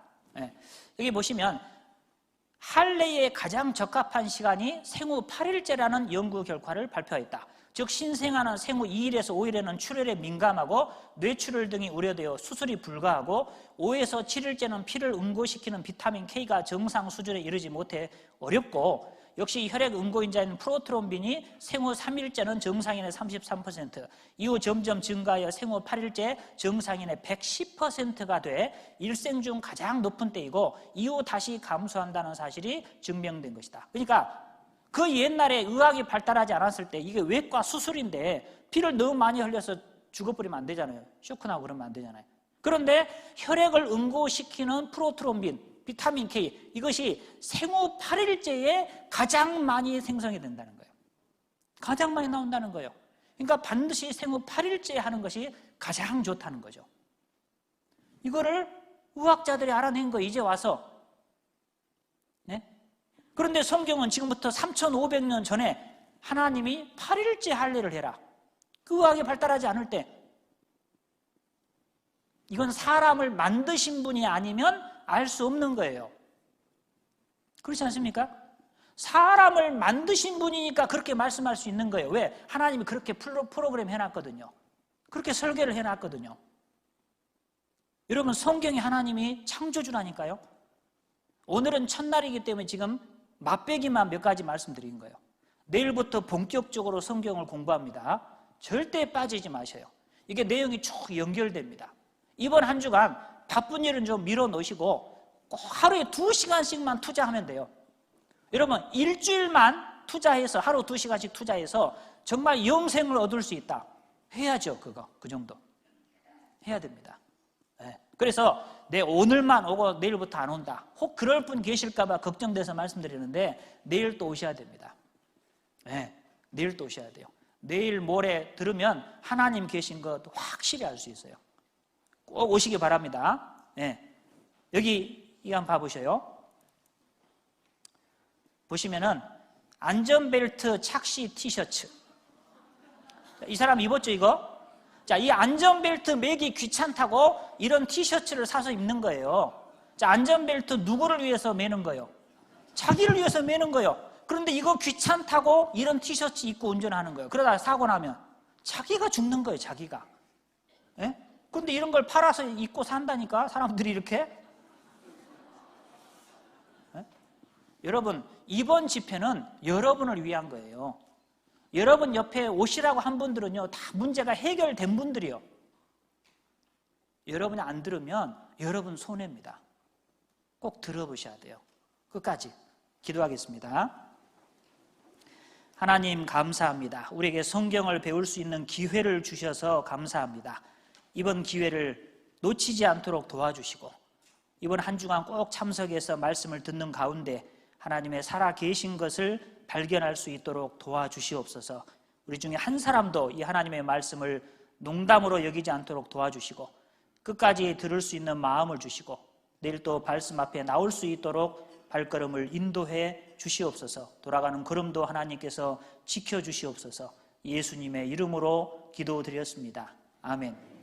여기 보시면 할례에 가장 적합한 시간이 생후 8일째라는 연구 결과를 발표했다. 즉 신생아는 생후 2일에서 5일에는 출혈에 민감하고 뇌출혈 등이 우려되어 수술이 불가하고 5에서 7일째는 피를 응고시키는 비타민 K가 정상 수준에 이르지 못해 어렵고 역시 혈액 응고인자인 프로트롬빈이 생후 3일째는 정상인의 33%, 이후 점점 증가하여 생후 8일째 정상인의 110%가 돼 일생 중 가장 높은 때이고 이후 다시 감소한다는 사실이 증명된 것이다. 그러니까 그 옛날에 의학이 발달하지 않았을 때 이게 외과 수술인데 피를 너무 많이 흘려서 죽어버리면 안 되잖아요. 쇼크나고 그러면 안 되잖아요. 그런데 혈액을 응고시키는 프로트롬빈, 비타민 K, 이것이 생후 8일째에 가장 많이 생성이 된다는 거예요. 가장 많이 나온다는 거예요. 그러니까 반드시 생후 8일째에 하는 것이 가장 좋다는 거죠. 이거를 의학자들이 알아낸 거예요. 이제 와서. 네? 그런데 성경은 지금부터 3,500년 전에 하나님이 8일째 할례를 해라. 그 의학이 발달하지 않을 때 이건 사람을 만드신 분이 아니면 알 수 없는 거예요. 그렇지 않습니까? 사람을 만드신 분이니까 그렇게 말씀할 수 있는 거예요. 왜? 하나님이 그렇게 프로그램 해놨거든요. 그렇게 설계를 해놨거든요. 여러분 성경이 하나님이 창조주라니까요. 오늘은 첫날이기 때문에 지금 맛배기만 몇 가지 말씀드린 거예요. 내일부터 본격적으로 성경을 공부합니다. 절대 빠지지 마셔요. 이게 내용이 쭉 연결됩니다. 이번 한 주간 바쁜 일은 좀 밀어놓으시고 꼭 하루에 2시간씩만 투자하면 돼요. 여러분 일주일만 투자해서 하루 2시간씩 투자해서 정말 영생을 얻을 수 있다. 해야죠. 그 정도 해야 됩니다. 네. 그래서 내 오늘만 오고 내일부터 안 온다. 혹 그럴 분 계실까 봐 걱정돼서 말씀드리는데 내일 또 오셔야 됩니다. 네. 내일 또 오셔야 돼요. 내일 모레 들으면 하나님 계신 것 확실히 알 수 있어요. 꼭 오시기 바랍니다. 네. 여기 이거 한번 봐보셔요. 보시면은 안전벨트 착시 티셔츠. 이 사람 입었죠 이거? 자, 이 안전벨트 매기 귀찮다고 이런 티셔츠를 사서 입는 거예요. 자, 안전벨트 누구를 위해서 매는 거예요? 자기를 위해서 매는 거예요. 그런데 이거 귀찮다고 이런 티셔츠 입고 운전하는 거예요. 그러다 사고 나면 자기가 죽는 거예요. 자기가. 예? 그런데 이런 걸 팔아서 입고 산다니까 사람들이 이렇게. 예? 여러분 이번 집회는 여러분을 위한 거예요. 여러분 옆에 오시라고 한 분들은요 다 문제가 해결된 분들이요. 여러분이 안 들으면 여러분 손해입니다. 꼭 들어보셔야 돼요. 끝까지 기도하겠습니다. 하나님 감사합니다. 우리에게 성경을 배울 수 있는 기회를 주셔서 감사합니다. 이번 기회를 놓치지 않도록 도와주시고 이번 한 주간 꼭 참석해서 말씀을 듣는 가운데 하나님의 살아 계신 것을 발견할 수 있도록 도와주시옵소서. 우리 중에 한 사람도 이 하나님의 말씀을 농담으로 여기지 않도록 도와주시고 끝까지 들을 수 있는 마음을 주시고 내일 또 말씀 앞에 나올 수 있도록 발걸음을 인도해 주시옵소서. 돌아가는 걸음도 하나님께서 지켜주시옵소서. 예수님의 이름으로 기도드렸습니다. 아멘.